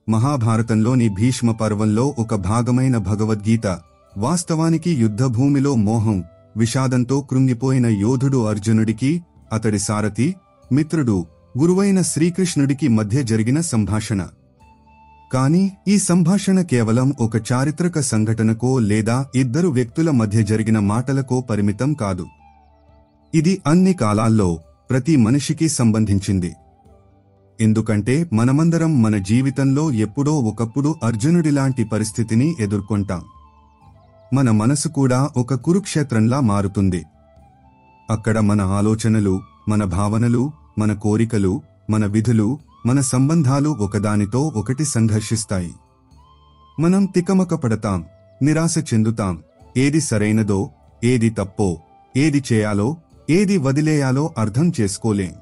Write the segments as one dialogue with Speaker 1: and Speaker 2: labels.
Speaker 1: మహాభారతంలోని భీష్మ పర్వంలో ఒక భాగమైన భగవద్గీత వాస్తవానికి యుద్ధభూమిలో మోహం, విషాదంతో కృంగిపోయిన యోధుడు అర్జునుడికి, అతడి సారథి, మిత్రుడు, గురువైన శ్రీకృష్ణుడికి మధ్య జరిగిన సంభాషణ. కాని ఈ సంభాషణ కేవలం ఒక చారిత్రక సంఘటనకో లేదా ఇద్దరు వ్యక్తుల మధ్య జరిగిన మాటలకో పరిమితం కాదు. ఇది అన్ని కాలాల్లో ప్రతి మనిషికి సంబంధించింది. ఎందుకంటే మనమందరం మన జీవితంలో ఎప్పుడో ఒకప్పుడు అర్జునుడిలాంటి పరిస్థితిని ఎదుర్కొంటాం. మన మనసు కూడా ఒక కురుక్షేత్రంలా మారుతుంది. అక్కడ మన ఆలోచనలు, మన భావనలు, మన కోరికలు, మన విధులు, మన సంబంధాలు ఒకదానితో ఒకటి సంఘర్షిస్తాయి. మనం తికమకపడతాం, నిరాశ చెందుతాం. ఏది సరైనదో, ఏది తప్పో, ఏది చేయాలో, ఏది వదిలేయాలో అర్థం చేసుకోలేం.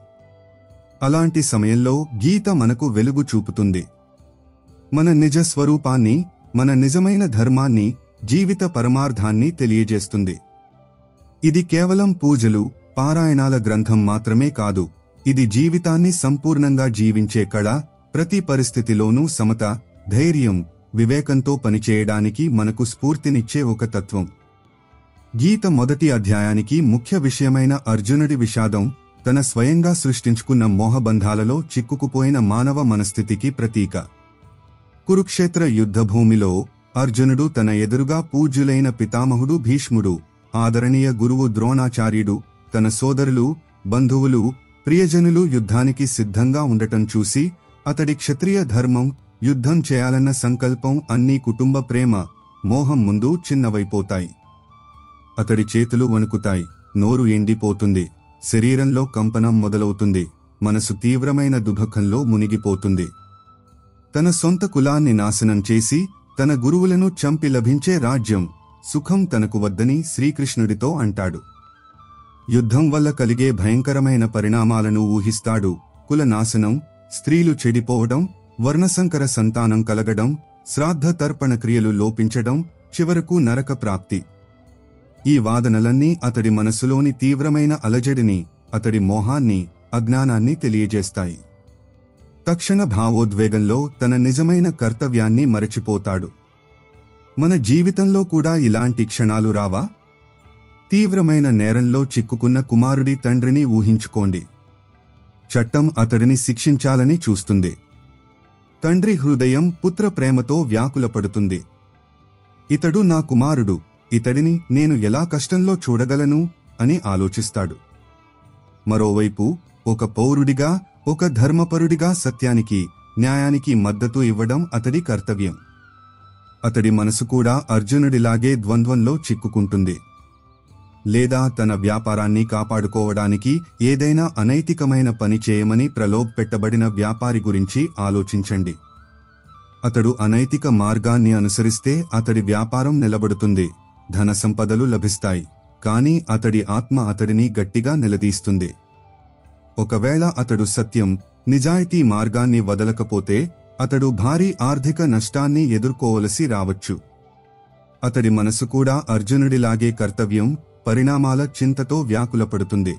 Speaker 1: అలాంటి సమయంలో గీత మనకు వెలుగు చూపుతుంది. మన నిజ స్వరూపాన్ని, మన నిజమైన ధర్మాన్ని, జీవిత పరమార్థాన్ని తెలియజేస్తుంది. ఇది కేవలం పూజలు, పారాయణాల గ్రంథం మాత్రమే కాదు. ఇది జీవితాన్ని సంపూర్ణంగా జీవించే కళ. ప్రతి పరిస్థితిలోనూ సమత, ధైర్యం, వివేకంతో పనిచేయడానికి మనకు స్ఫూర్తినిచ్చే ఒక తత్వం. గీత మొదటి అధ్యాయానికి ముఖ్య విషయమైన అర్జునుడి విషాదం తన స్వయంగా సృష్టించుకున్న మోహబంధాలలో చిక్కుకుపోయిన మానవ మనస్థితికి ప్రతీక. కురుక్షేత్ర యుద్ధభూమిలో అర్జునుడు తన ఎదురుగా పూజ్యులైన పితామహుడు భీష్ముడు, ఆదరణీయ గురువు ద్రోణాచార్యుడు, తన సోదరులు, బంధువులు, ప్రియజనులు యుద్ధానికి సిద్ధంగా ఉండటం చూసి అతడి క్షత్రియ ధర్మం, యుద్ధం చేయాలన్న సంకల్పం, అన్నీ కుటుంబ ప్రేమ, మోహం ముందు చిన్నవైపోతాయి. అతడి చేతులు వణుకుతాయి, నోరు ఎండిపోతుంది, శరీరంలో కంపనం మొదలవుతుంది, మనసు తీవ్రమైన దుఃఖంలో మునిగిపోతుంది. తన సొంత కులాన్ని నాశనం చేసి తన గురువులను చంపి లభించే రాజ్యం, సుఖం తనకు వద్దని శ్రీకృష్ణుడితో అంటాడు. యుద్ధం వల్ల కలిగే భయంకరమైన పరిణామాలను ఊహిస్తాడు. కుల నాశనం, స్త్రీలు చెడిపోవడం, వర్ణసంకర సంతానం కలగడం, శ్రాద్ధ తర్పణ క్రియలు లోపించడం, చివరకు నరక ప్రాప్తి. ఈ వాదనలన్నీ అతడి మనసులోని తీవ్రమైన అలజడిని, అతడి మోహాన్ని, అజ్ఞానాన్ని తెలియజేస్తాయి. తక్షణ భావోద్వేగంలో తన నిజమైన కర్తవ్యాన్ని మరచిపోతాడు. మన జీవితంలో కూడా ఇలాంటి క్షణాలు రావా? తీవ్రమైన నేరంలో చిక్కుకున్న కుమారుడి తండ్రిని ఊహించుకోండి. చట్టం అతడిని శిక్షించాలని చూస్తుంది. తండ్రి హృదయం పుత్ర ప్రేమతో వ్యాకులపడుతుంది. ఇతడు నా కుమారుడు, ఇతడిని నేను ఎలా కష్టంలో చూడగలను అని ఆలోచిస్తాడు. మరోవైపు ఒక పౌరుడిగా, ఒక ధర్మపరుడిగా సత్యానికి, న్యాయానికి మద్దతు ఇవ్వడం అతడి కర్తవ్యం. అతడి మనసు కూడా అర్జునుడిలాగే ద్వంద్వంలో చిక్కుకుంటుంది. లేదా తన వ్యాపారాన్ని కాపాడుకోవడానికి ఏదైనా అనైతికమైన పని చేయమని ప్రలోభపెట్టబడిన వ్యాపారి గురించి ఆలోచించండి. అతడు అనైతిక మార్గాన్ని అనుసరిస్తే అతడి వ్యాపారం నిలబడుతుంది, ధన సంపదలు లభిస్తాయి. కానీ అతడి ఆత్మ అతడిని గట్టిగా నిలదీస్తుంది. ఒకవేళ అతడు సత్యం, నిజాయితీ మార్గాన్ని వదలకపోతే అతడు భారీ ఆర్థిక నష్టాన్ని ఎదుర్కోవలసి రావచ్చు. అతడి మనసు కూడా అర్జునుడిలాగే కర్తవ్యం, పరిణామాల చింతతో వ్యాకులపడుతుంది.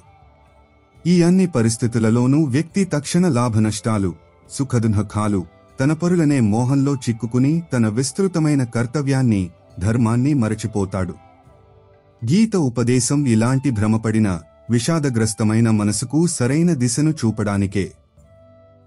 Speaker 1: ఈ అన్ని పరిస్థితులలోనూ వ్యక్తి తక్షణ లాభ నష్టాలు, సుఖదుఃఖాలు, తన పరులనే మోహంలో చిక్కుకుని తన విస్తృతమైన కర్తవ్యాన్ని, ధర్మాన్ని మరచిపోతాడు. గీత ఉపదేశం ఇలాంటి భ్రమపడిన, విషాదగ్రస్తమైన మనసుకు సరైన దిశను చూపడానికే.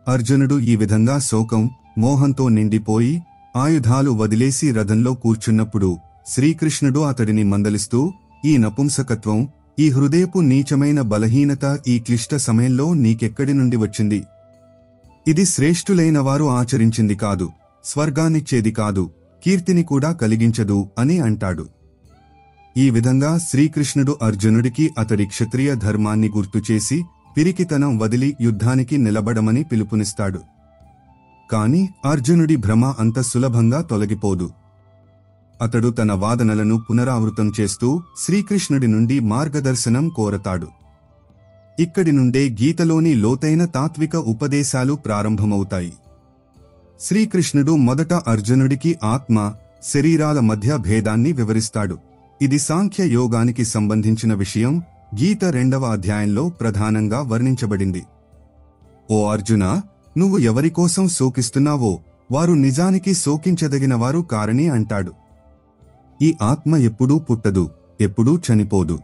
Speaker 1: అర్జునుడు ఈ విధంగా శోకం, మోహంతో నిండిపోయి ఆయుధాలు వదిలేసి రథంలో కూర్చున్నప్పుడు శ్రీకృష్ణుడు అతడిని మందలిస్తూ, ఈ నపుంసకత్వం, ఈ హృదయపు నీచమైన బలహీనత ఈ క్లిష్ట సమయంలో నీకెక్కడి నుండి వచ్చింది? ఇది శ్రేష్ఠులైన వారు ఆచరించింది కాదు, స్వర్గాన్నిచ్చేది కాదు, కీర్తిని కూడా కలిగించదు అని అంటాడు. ఈ విధంగా శ్రీకృష్ణుడు అర్జునుడికి అతడి క్షత్రియ ధర్మాన్ని గుర్తుచేసి పిరికితనం వదిలి యుద్ధానికి నిలబడమని పిలుపునిస్తాడు. కాని అర్జునుడి భ్రమ అంత సులభంగా తొలగిపోదు. అతడు తన వాదనలను పునరావృతం చేస్తూ శ్రీకృష్ణుడి నుండి మార్గదర్శనం కోరతాడు. ఇక్కడి నుండే గీతలోని లోతైన తాత్విక ఉపదేశాలు ప్రారంభమవుతాయి. శ్రీకృష్ణుడు మొదట అర్జునుడికి ఆత్మ, శరీరాల మధ్య భేదాన్ని వివరిస్తాడు. ఇది సాంఖ్య యోగానికి సంబంధించిన విషయం. గీత 2వ అధ్యాయంలో ప్రధానంగా వర్ణించబడింది. ఓ అర్జునా, నువ్వు ఎవరికోసం శోకిస్తున్నావో వారు నిజానికి శోకించదగినవారు కారని అంటాడు. ఈ ఆత్మ ఎప్పుడూ పుట్టదు, ఎప్పుడూ చనిపోదు.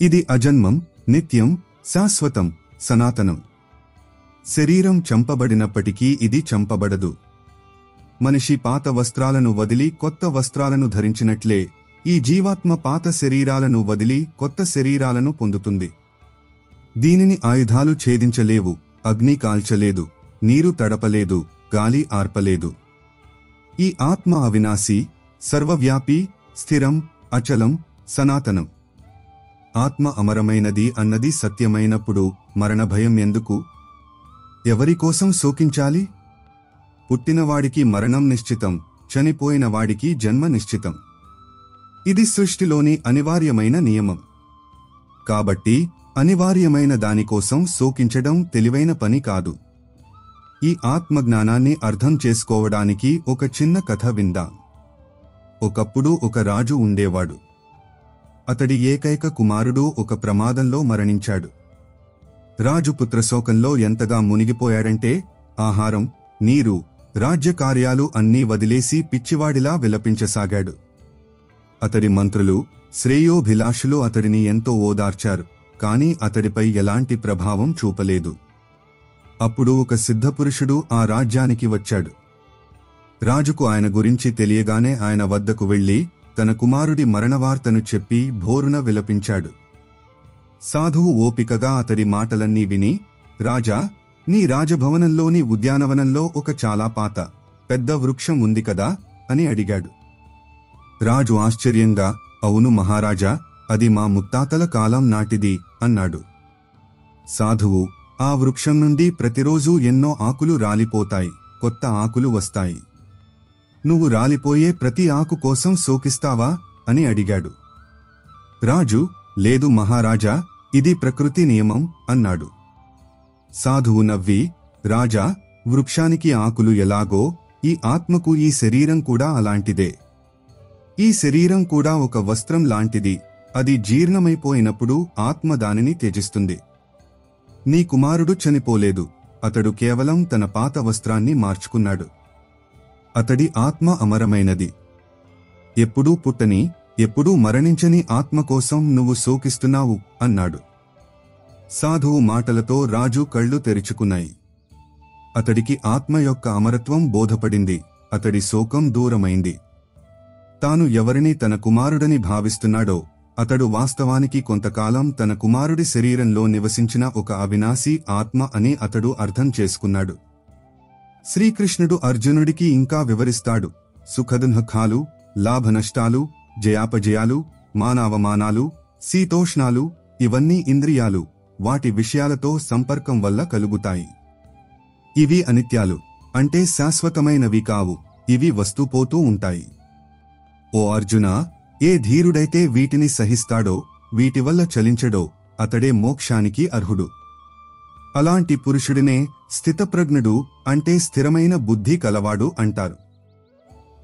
Speaker 1: ఇది అజన్మం, నిత్యం, శాశ్వతం, సనాతనం. శరీరం చంపబడినప్పటికీ ఇది చంపబడదు. మనిషి పాత వస్త్రాలను వదిలి కొత్త వస్త్రాలను ధరించినట్లే ఈ జీవాత్మ పాత శరీరాలను వదిలి కొత్త శరీరాలను పొందుతుంది. దీనిని ఆయుధాలు ఛేదించలేవు, అగ్ని కాల్చలేదు, నీరు తడపలేదు, గాలి ఆర్పలేదు. ఈ ఆత్మ అవినాశి, సర్వవ్యాపి, స్థిరం, అచలం, సనాతనం. ఆత్మ అమరమైనది అన్నది సత్యమైనప్పుడు మరణభయం ఎందుకు? ఎవరికోసం శోకించాలి? పుట్టినవాడికి మరణం నిశ్చితం, చనిపోయిన వాడికి జన్మ నిశ్చితం. ఇది సృష్టిలోని అనివార్యమైన నియమం. కాబట్టి అనివార్యమైన దానికోసం శోకించడం తెలివైన పని కాదు. ఈ ఆత్మజ్ఞానాన్ని అర్థం చేసుకోవడానికి ఒక చిన్న కథ విందాం. ఒకప్పుడు ఒక రాజు ఉండేవాడు. అతడి ఏకైక కుమారుడు ఒక ప్రమాదంలో మరణించాడు. రాజు పుత్రశోకంలో ఎంతగా మునిగిపోయాడంటే ఆహారం, నీరు, రాజ్యకార్యాలు అన్నీ వదిలేసి పిచ్చివాడిలా విలపించసాగాడు. అతడి మంత్రులు, శ్రేయోభిలాషులు అతడిని ఎంతో ఓదార్చారు, కాని అతడిపై ఎలాంటి ప్రభావం చూపలేదు. అప్పుడు ఒక సిద్ధపురుషుడు ఆ రాజ్యానికి వచ్చాడు. రాజుకు ఆయన గురించి తెలియగానే ఆయన వద్దకు వెళ్లి తన కుమారుడి మరణవార్తను చెప్పి భోరున విలపించాడు. సాధువు ఓపికగా అతడి మాటలన్నీ విని, రాజా, నీ రాజభవనంలోని ఉద్యానవనంలో ఒక చాలా పాత పెద్ద వృక్షం ఉంది కదా అని అడిగాడు. రాజు ఆశ్చర్యంగా, అవును మహారాజా, అది మా ముత్తాతల కాలం నాటిది అన్నాడు. సాధువు, ఆ వృక్షం నుండి ప్రతిరోజూ ఎన్నో ఆకులు రాలిపోతాయి, కొత్త ఆకులు వస్తాయి. నువ్వు రాలిపోయే ప్రతి ఆకు కోసం శోకిస్తావా అని అడిగాడు. రాజు, లేదు మహారాజా, ఇది ప్రకృతి నియమం అన్నాడు. సాధువు నవ్వి, రాజా, వృక్షానికి ఆకులు ఎలాగో ఈ ఆత్మకు ఈ శరీరం కూడా అలాంటిదే. ఈ శరీరం కూడా ఒక వస్త్రం లాంటిది, అది జీర్ణమైపోయినప్పుడు ఆత్మ దానిని త్యజిస్తుంది. నీ కుమారుడు చనిపోలేదు, అతడు కేవలం తన పాత వస్త్రాన్ని మార్చుకున్నాడు. అతడి ఆత్మ అమరమైనది. ఎప్పుడూ పుట్టని, ఎప్పుడూ మరణించని ఆత్మ కోసం నువ్వు శోకిస్తున్నావు అన్నాడు. సాధువు మాటలతో రాజు కళ్ళు తెరుచుకున్నాయి. అతడికి ఆత్మ యొక్క అమరత్వం బోధపడింది. అతడి శోకం దూరమైంది. తాను ఎవరిని తన కుమారుడని భావిస్తున్నాడో అతడు వాస్తవానికి కొంతకాలం తన కుమారుడి శరీరంలో నివసించిన ఒక అవినాశీ ఆత్మ అని అతడు అర్థం చేసుకున్నాడు. శ్రీకృష్ణుడు అర్జునుడికి ఇంకా వివరిస్తాడు. సుఖదుఃఖాలు, లాభనష్టాలు, జయాపజయాలు, మానావమానాలు, శీతోష్ణాలు ఇవన్నీ ఇంద్రియాలు, వాటి విషయాలతో సంపర్కం వల్ల కలుగుతాయి. ఇవి అనిత్యాలు, అంటే శాశ్వతమైనవి కావు. ఇవి వస్తూపోతూ ఉంటాయి. ఓ అర్జునా, ఏ ధీరుడైతే వీటిని సహిస్తాడో, వీటి వల్ల చలించడో, అతడే మోక్షానికి అర్హుడు. అలాంటి పురుషుడినే స్థితప్రజ్ఞుడు, అంటే స్థిరమైన బుద్ధి కలవాడు అంటారు.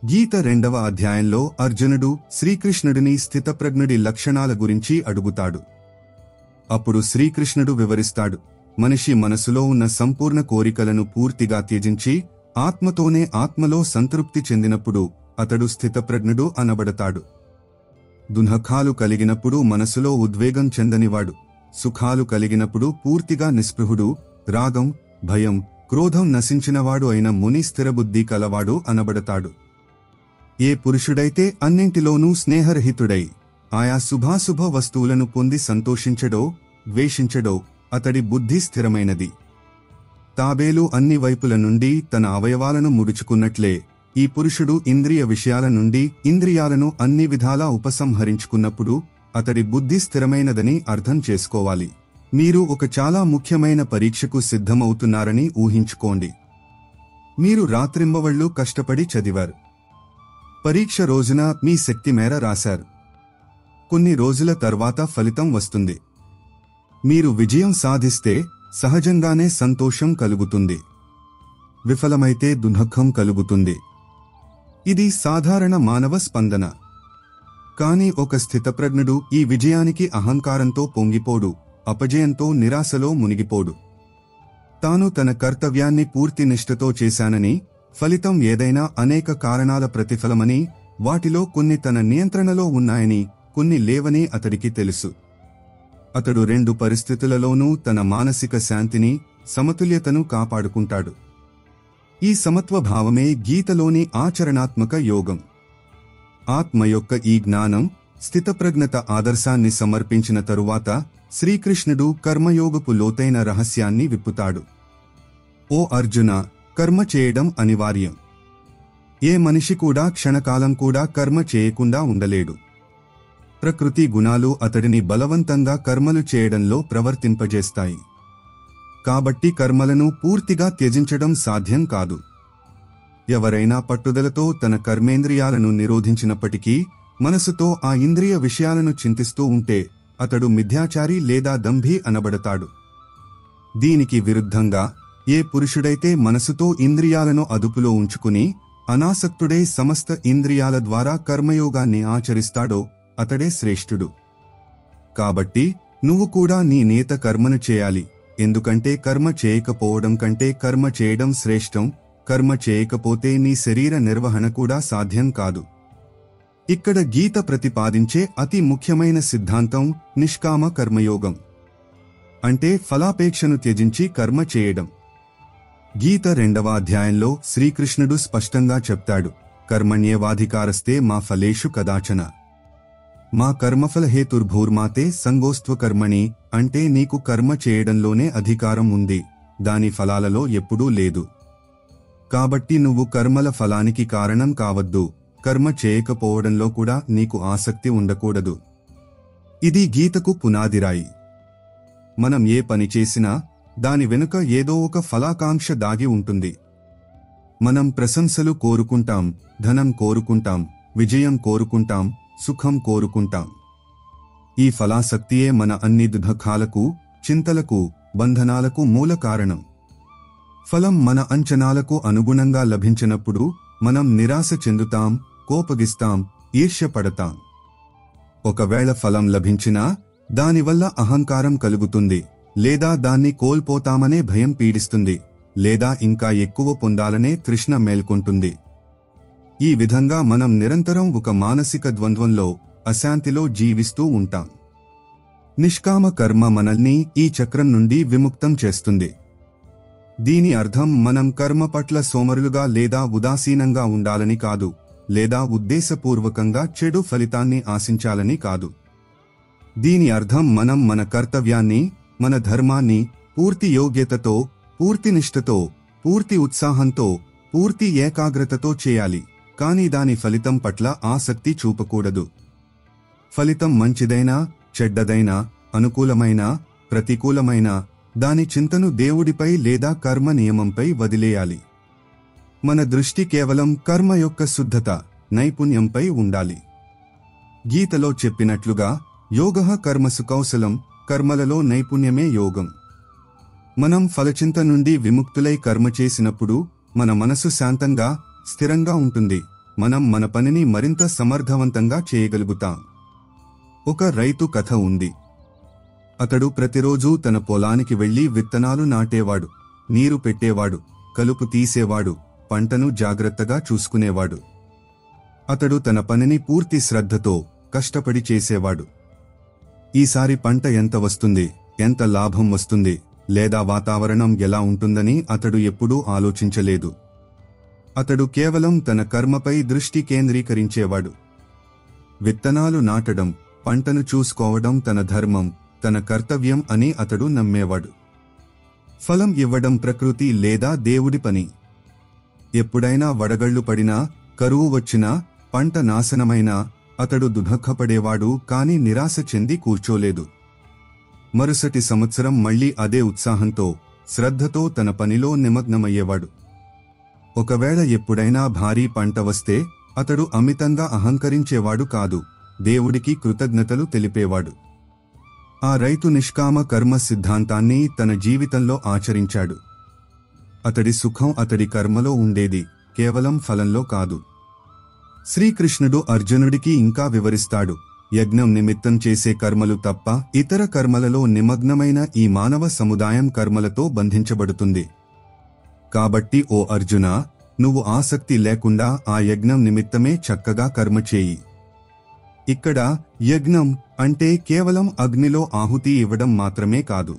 Speaker 1: గీత 2వ అధ్యాయంలో అర్జునుడు శ్రీకృష్ణుడిని స్థితప్రజ్ఞుడి లక్షణాల గురించి అడుగుతాడు. అప్పుడు శ్రీకృష్ణుడు వివరిస్తాడు. మనిషి మనసులో ఉన్న సంపూర్ణ కోరికలను పూర్తిగా త్యజించి ఆత్మతోనే ఆత్మలో సంతృప్తి చెందినప్పుడు అతడు స్థితప్రజ్ఞుడు అనబడతాడు. దుఃఖాలు కలిగినప్పుడు మనసులో ఉద్వేగం చెందనివాడు, సుఖాలు కలిగినప్పుడు పూర్తిగా నిస్పృహుడు, రాగం, భయం, క్రోధం నశించినవాడు అయిన ముని స్థిరబుద్ధి కలవాడు అనబడతాడు. ఏ పురుషుడైతే అన్నింటిలోనూ స్నేహరహితుడై ఆయా శుభాశుభ వస్తువులను పొంది సంతోషించడో, ద్వేషించడో, అతడి బుద్ధి స్థిరమైనది. తాబేలు అన్ని వైపుల నుండి తన అవయవాలను ముడుచుకున్నట్లే ఈ పురుషుడు ఇంద్రియ విషయాల నుండి ఇంద్రియాలను అన్ని విధాలా ఉపసంహరించుకున్నప్పుడు అతడి బుద్ధి స్థిరమైనదని అర్థం చేసుకోవాలి. మీరు ఒక చాలా ముఖ్యమైన పరీక్షకు సిద్ధమవుతున్నారని ఊహించుకోండి. మీరు రాత్రింబవళ్లు కష్టపడి చదివారు. పరీక్ష రోజున మీ శక్తి మేర రాశారు. కొన్ని రోజుల తర్వాత ఫలితం వస్తుంది. మీరు విజయం సాధిస్తే సహజంగానే సంతోషం కలుగుతుంది. విఫలమైతే దుఃఖం కలుగుతుంది. ఇది సాధారణ మానవ స్పందన. కాని ఒక స్థితప్రజ్ఞుడు ఈ విజయానికి అహంకారంతో పొంగిపోడు, అపజయంతో నిరాశలో మునిగిపోడు. తాను తన కర్తవ్యాన్ని పూర్తి నిష్ఠతో చేశానని, ఫలితం ఏదైనా అనేక కారణాల ప్రతిఫలమని, వాటిలో కొన్ని తన నియంత్రణలో ఉన్నాయని, కొన్ని లేవని అతడికి తెలుసు. అతడు రెండు పరిస్థితులలోనూ తన మానసిక శాంతిని, సమతుల్యతను కాపాడుకుంటాడు. ఈ సమత్వ భావమే గీతలోని ఆచరణాత్మక యోగం. ఆత్మ యొక్క ఈ జ్ఞానం, స్థితప్రజ్ఞత ఆదర్శాన్ని సమర్పించిన తరువాత శ్రీకృష్ణుడు కర్మయోగపు లోతైన రహస్యాన్ని విప్పుతాడు. ఓ అర్జున, కర్మ చేయడం అనివార్యం. ఏ మనిషి కూడా క్షణకాలం కూడా కర్మ చేయకుండా ఉండలేడు. ప్రకృతి గుణాలు అతడిని బలవంతంగా కర్మలు చేయడంలో ప్రవర్తింపజేస్తాయి. కాబట్టి కర్మలను పూర్తిగా త్యజించడం సాధ్యం కాదు. ఎవరైనా పట్టుదలతో తన కర్మేంద్రియాలను నిరోధించినప్పటికీ మనసుతో ఆ ఇంద్రియ విషయాలను చింతిస్తూ ఉంటే అతడు మిథ్యాచారి లేదా దంభి అనబడతాడు. దీనికి విరుద్ధంగా ఏ పురుషుడైతే మనసుతో ఇంద్రియాలను అదుపులో ఉంచుకుని అనాసక్తుడై సమస్త ఇంద్రియాల ద్వారా కర్మయోగాన్ని ఆచరిస్తాడో అతడే శ్రేష్ఠుడు. కాబట్టి నువ్వు కూడా నీ నేత కర్మను చేయాలి. ఎందుకంటే కర్మ చేయకపోవడం కంటే కర్మ చేయడం శ్రేష్టం. కర్మ చేయకపోతే నీ శరీర నిర్వహణ కూడా సాధ్యం కాదు. ఇక్కడ గీత ప్రతిపాదించే అతి ముఖ్యమైన సిద్ధాంతం నిష్కామ కర్మయోగం. అంటే ఫలాపేక్షను త్యజించి కర్మ చేయడం. గీత 2వ అధ్యాయంలో శ్రీకృష్ణుడు స్పష్టంగా చెప్తాడు, కర్మణ్యేవాధికారస్తే మా ఫలేషు కదాచన మా కర్మఫలహేతుర్భూర్మాతే సంగోస్త్వకర్మణి. అంటే నీకు కర్మ చేయడంలోనే అధికారం ఉంది, దాని ఫలాలలో ఎప్పుడూ లేదు. కాబట్టి నువ్వు కర్మల ఫలానికి కారణం కావద్దు. కర్మ చేయకపోవడంలో కూడా నీకు ఆసక్తి ఉండకూడదు. ఇది గీతకు పునాదిరాయి. మనం ఏ పని చేసినా దాని వెనుక ఏదో ఒక ఫలాకాంక్ష దాగి ఉంటుంది. మనం ప్రశంసలు కోరుకుంటాం, ధనం కోరుకుంటాం, విజయం కోరుకుంటాం, సుఖం కోరుకుంటాం. ఈ ఫలాసక్తియే మన అన్ని దుఃఖాలకు, చింతలకు, బంధనాలకు మూల కారణం. ఫలం మన అంచనాలకు అనుగుణంగా లభించినప్పుడు మనం నిరాశ చెందుతాం, కోపగిస్తాం, ఈర్ష్యపడతాం. ఒకవేళ ఫలం లభించినా దానివల్ల అహంకారం కలుగుతుంది, లేదా దాన్ని కోల్పోతామనే భయం పీడిస్తుంది, లేదా ఇంకా ఎక్కువ పొందాలనే తృష్ణ మేల్కొంటుంది. ఈ విధంగా మనం నిరంతరం ఒక మానసిక ద్వంద్వంలో, అశాంతిలో జీవిస్తూ ఉంటాం. నిష్కామ కర్మ మనల్ని ఈ చక్రం నుండి విముక్తం చేస్తుంది. దీని అర్థం మనం కర్మ పట్ల సోమరులుగా లేదా ఉదాసీనంగా ఉండాలని కాదు, లేదా ఉద్దేశపూర్వకంగా చెడు ఫలితాన్ని ఆశించాలని కాదు. దీని అర్థం మనం మన కర్తవ్యాన్ని, మన ధర్మాన్ని పూర్తి యోగ్యతతో, పూర్తి నిష్ఠతో, పూర్తి ఉత్సాహంతో, పూర్తి ఏకాగ్రతతో చేయాలి. కానీ దాని ఫలితం పట్ల ఆసక్తి చూపకూడదు. ఫలితం మంచిదైనా, చెడ్డదైనా, అనుకూలమైనా, ప్రతికూలమైనా దాని చింతను దేవుడిపై లేదా కర్మ నియమంపై వదిలేయాలి. మన దృష్టి కేవలం కర్మ యొక్క శుద్ధత, నైపుణ్యంపై ఉండాలి. గీతలో చెప్పినట్లుగా యోగః కర్మసు కౌశలం, కర్మలలో నైపుణ్యమే యోగం. మనం ఫలచింత నుండి విముక్తులై కర్మ చేసినప్పుడు మన మనసు శాంతంగా, స్థిరంగా ఉంటుంది. మనం మన పనిని మరింత సమర్థవంతంగా చేయగలుగుతాం. ఒక రైతు కథ ఉంది. అతడు ప్రతిరోజూ తన పొలానికి వెళ్లి విత్తనాలు నాటేవాడు, నీరు పెట్టేవాడు, కలుపు తీసేవాడు, పంటను జాగ్రత్తగా చూసుకునేవాడు. అతడు తన పనిని పూర్తి శ్రద్ధతో, కష్టపడి చేసేవాడు. ఈసారి పంట ఎంత వస్తుంది, ఎంత లాభం వస్తుంది, లేదా వాతావరణం ఎలా ఉంటుందని అతడు ఎప్పుడూ ఆలోచించలేదు. అతడు కేవలం తన కర్మపై దృష్టి కేంద్రీకరించేవాడు. విత్తనాలు నాటడం, పంటను చూసుకోవడం తన ధర్మం, తన కర్తవ్యం అని అతడు నమ్మేవాడు. ఫలం ఇవ్వడం ప్రకృతి లేదా దేవుడి పని. ఎప్పుడైనా వడగళ్లు పడినా, కరువు వచ్చినా, పంట నాశనమైనా అతడు దుఃఖపడేవాడు, కాని నిరాశ చెంది కూర్చోలేదు. మరుసటి సంవత్సరం మళ్లీ అదే ఉత్సాహంతో, శ్రద్ధతో తన పనిలో నిమగ్నమయ్యేవాడు. ఒకవేళ ఎప్పుడైనా భారీ పంట వస్తే అతడు అమితంగా అహంకరించేవాడు కాదు, దేవుడికి కృతజ్ఞతలు తెలిపేవాడు. ఆ రైతు నిష్కామ కర్మ సిద్ధాంతాన్ని తన జీవితంలో ఆచరించాడు. అతడి సుఖం అతడి కర్మలో ఉండేది, కేవలం ఫలంలో కాదు. శ్రీకృష్ణుడు అర్జునుడికి ఇంకా వివరిస్తాడు, యజ్ఞం నిమిత్తం చేసే కర్మలు తప్ప ఇతర కర్మలలో నిమగ్నమైన ఈ మానవ సముదాయం కర్మలతో బంధించబడుతుంది. కాబట్టి ఓ అర్జునా, నువ్వు ఆసక్తి లేకుండా ఆ యజ్ఞం నిమిత్తమే చక్కగా కర్మ చేయి. ఇక్కడ యజ్ఞం అంటే కేవలం అగ్నిలో ఆహుతి ఇవ్వడం మాత్రమే కాదు.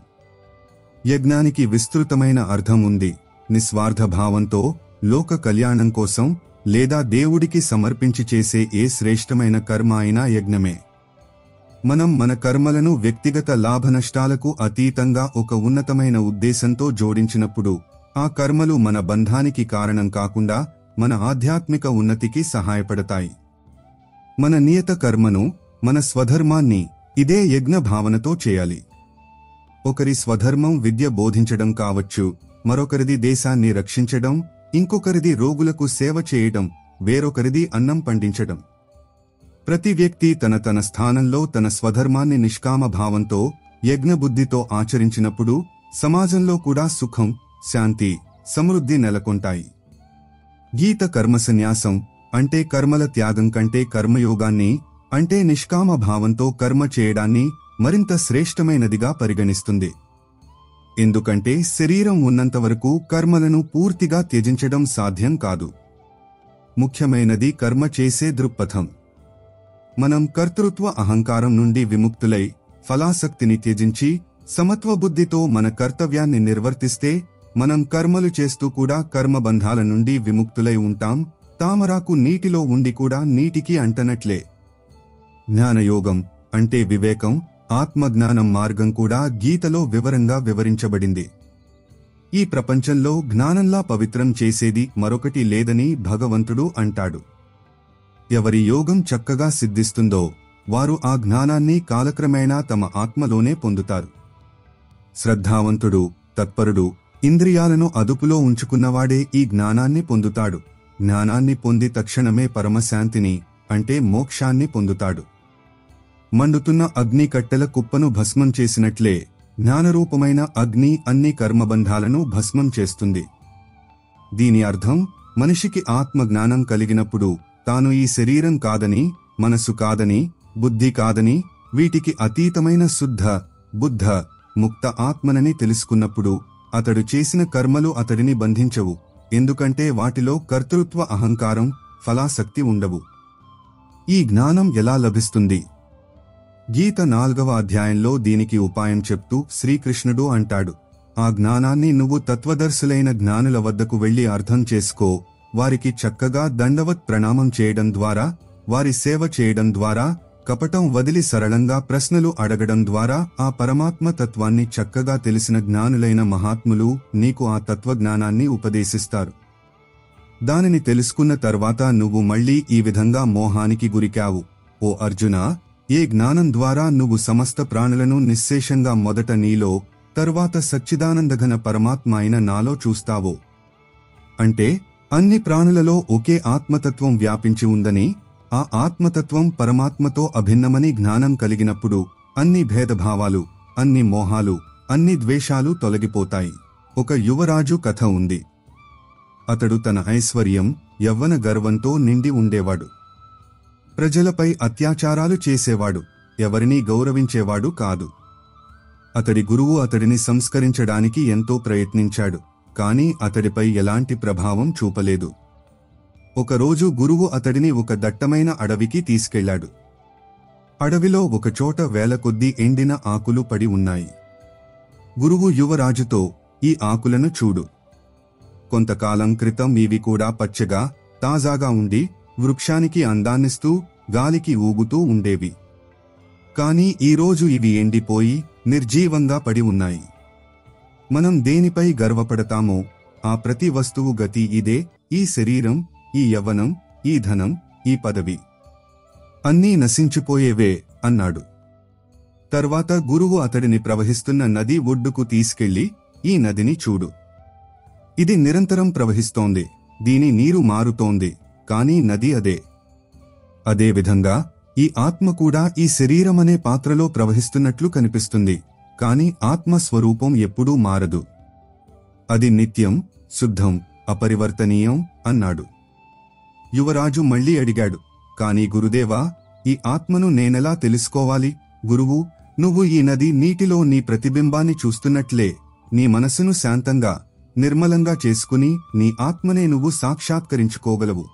Speaker 1: యజ్ఞానికి విస్తృతమైన అర్థం ఉంది. నిస్వార్థ భావంతో లోక కళ్యాణం కోసం లేదా దేవుడికి సమర్పించి చేసే ఏ శ్రేష్టమైన కర్మ అయినా యజ్ఞమే. మనం మన కర్మలను వ్యక్తిగత లాభనష్టాలకు అతీతంగా ఒక ఉన్నతమైన ఉద్దేశంతో జోడించినప్పుడు ఆ కర్మలు మన బంధానికి కారణం కాకుండా మన ఆధ్యాత్మిక ఉన్నతికి సహాయపడతాయి. మన నియత కర్మను, మన స్వధర్మాన్ని ఇదే యజ్ఞ భావనతో చేయాలి. ఒకరి స్వధర్మం విద్య బోధించడం కావచ్చు, మరొకరిది దేశాన్ని రక్షించడం, ఇంకొకరిది రోగులకు సేవ చేయడం, వేరొకరిది అన్నం పండించడం. ప్రతి వ్యక్తి తన స్థానంలో తన స్వధర్మాన్ని నిష్కామ భావంతో, యజ్ఞబుద్ధితో ఆచరించినప్పుడు సమాజంలో కూడా సుఖం, శాంతి, సమృద్ధి నెలకొంటాయి. గీత కర్మసన్యాసం అంటే కర్మల త్యాగం కంటే కర్మయోగాన్ని అంటే నిష్కామ భావంతో కర్మ చేయడాన్ని మరింత శ్రేష్టమైనదిగా పరిగణిస్తుంది. ఎందుకంటే శరీరం ఉన్నంతవరకు కర్మలను పూర్తిగా త్యజించడం సాధ్యం కాదు. ముఖ్యమైనది కర్మ చేసే దృక్పథం. మనం కర్తృత్వ అహంకారం నుండి విముక్తులై ఫలాసక్తిని త్యజించి సమత్వబుద్ధితో మన కర్తవ్యాన్ని నిర్వర్తిస్తే మనం కర్మలు చేస్తూ కూడా కర్మబంధాల నుండి విముక్తులై ఉంటాం. తామరాకు నీటిలో ఉండి కూడా నీటికి అంటనట్లే. జ్ఞానయోగం అంటే వివేకం, ఆత్మజ్ఞానం మార్గం కూడా గీతలో వివరంగా వివరించబడింది. ఈ ప్రపంచంలో జ్ఞానంలా పవిత్రం చేసేది మరొకటి లేదని భగవంతుడు అంటాడు. ఎవరి యోగం చక్కగా సిద్ధిస్తుందో వారు ఆ జ్ఞానాన్ని కాలక్రమేణా తమ ఆత్మలోనే పొందుతారు. శ్రద్ధావంతుడు, తత్పరుడు, ఇంద్రియాలను అదుపులో ఉంచుకున్నవాడే ఈ జ్ఞానాన్ని పొందుతాడు. జ్ఞానాన్ని పొంది తక్షణమే పరమశాంతిని అంటే మోక్షాన్ని పొందుతాడు. మండుతున్న అగ్ని కట్టెల కుప్పను భస్మం చేసినట్లే జ్ఞానరూపమైన అగ్ని అన్ని కర్మబంధాలను భస్మం చేస్తుంది. దీని అర్థం మనిషికి ఆత్మజ్ఞానం కలిగినప్పుడు తాను ఈ శరీరం కాదని, మనసు కాదని, బుద్ధి కాదని, వీటికి అతీతమైన శుద్ధ, బుద్ధ, ముక్త ఆత్మనని తెలుసుకున్నప్పుడు అతడు చేసిన కర్మలు అతడిని బంధించవు. ఎందుకంటే వాటిలో కర్తృత్వ అహంకారం, ఫలాసక్తి ఉండవు. ఈ జ్ఞానం ఎలా లభిస్తుంది? గీత 4వ అధ్యాయంలో దీనికి ఉపాయం చెప్తూ శ్రీకృష్ణుడు అంటాడు, ఆ జ్ఞానాన్ని నువ్వు తత్వదర్శులైన జ్ఞానుల వద్దకు వెళ్లి అర్థం చేసుకో. వారికి చక్కగా దండవత్ ప్రణామం చేయడం ద్వారా, వారి సేవ చేయడం ద్వారా, కపటం వదిలి సరళంగా ప్రశ్నలు అడగడం ద్వారా ఆ పరమాత్మ తత్వాన్ని చక్కగా తెలిసిన జ్ఞానులైన మహాత్ములు నీకు ఆ తత్వజ్ఞానాన్ని ఉపదేశిస్తారు. దానిని తెలుసుకున్న తర్వాత నువ్వు మళ్లీ ఈ విధంగా మోహానికి గురికావు. ఓ అర్జునా, ఏ జ్ఞానం ద్వారా నువ్వు సమస్త ప్రాణులను నిశ్శేషంగా మొదట నీలో, తరువాత సచ్చిదానందఘన పరమాత్మ అయిన నాలో చూస్తావో, అంటే అన్ని ప్రాణులలో ఒకే ఆత్మతత్వం వ్యాపించి ఉందని, ఆ ఆత్మతత్వం పరమాత్మతో అభిన్నమని జ్ఞానం కలిగినప్పుడు అన్ని భేదభావాలు, అన్ని మోహాలు, అన్ని ద్వేషాలు తొలగిపోతాయి. ఒక యువరాజు కథ ఉంది. అతడు తన ఐశ్వర్యం, యవ్వన గర్వంతో నిండి ఉండేవాడు. ప్రజలపై అత్యాచారాలు చేసేవాడు, ఎవరినీ గౌరవించేవాడు కాదు. అతడి గురువు అతడిని సంస్కరించడానికి ఎంతో ప్రయత్నించాడు, కాని అతడిపై ఎలాంటి ప్రభావం చూపలేదు. ఒకరోజు గురువు అతడిని ఒక దట్టమైన అడవికి తీసుకెళ్లాడు. అడవిలో ఒకచోట వేల కొద్దీ ఎండిన ఆకులు పడి ఉన్నాయి. గురువు యువరాజుతో, ఈ ఆకులను చూడు. కొంతకాలం క్రితం ఇవి కూడా పచ్చగా, తాజాగా ఉండి, వృక్షానికి అందాన్నిస్తూ, గాలికి ఊగుతూ ఉండేవి. కాని ఈరోజు ఇవి ఎండిపోయి, నిర్జీవంగా పడి ఉన్నాయి. మనం దేనిపై గర్వపడతామో ఆ ప్రతి వస్తువు గతి ఇదే. ఈ శరీరం, ఈ యవ్వనం, ఈ ధనం, ఈ పదవి అన్నీ నశించిపోయేవే అన్నాడు. తర్వాత గురువు అతడిని ప్రవహిస్తున్న నది ఒడ్డుకు తీసుకెళ్లి, ఈ నదిని చూడు. ఇది నిరంతరం ప్రవహిస్తోంది. దీని నీరు మారుతోంది, కాని నది అదే. అదేవిధంగా ఈ ఆత్మ కూడా ఈ శరీరమనే పాత్రలో ప్రవహిస్తున్నట్లు కనిపిస్తుంది, కాని ఆత్మస్వరూపం ఎప్పుడూ మారదు. అది నిత్యం, శుద్ధం, అపరివర్తనీయం అన్నాడు. యువరాజు మళ్లీ అడిగాడు, కాని గురుదేవా, ఈ ఆత్మను నేనెలా తెలుసుకోవాలి? గురువు, నువ్వు ఈ నది నీటిలో నీ ప్రతిబింబాన్ని చూస్తున్నట్లే నీ మనసును శాంతంగా, నిర్మలంగా చేసుకుని నీ ఆత్మనే నువ్వు సాక్షాత్కరించుకోగలవు.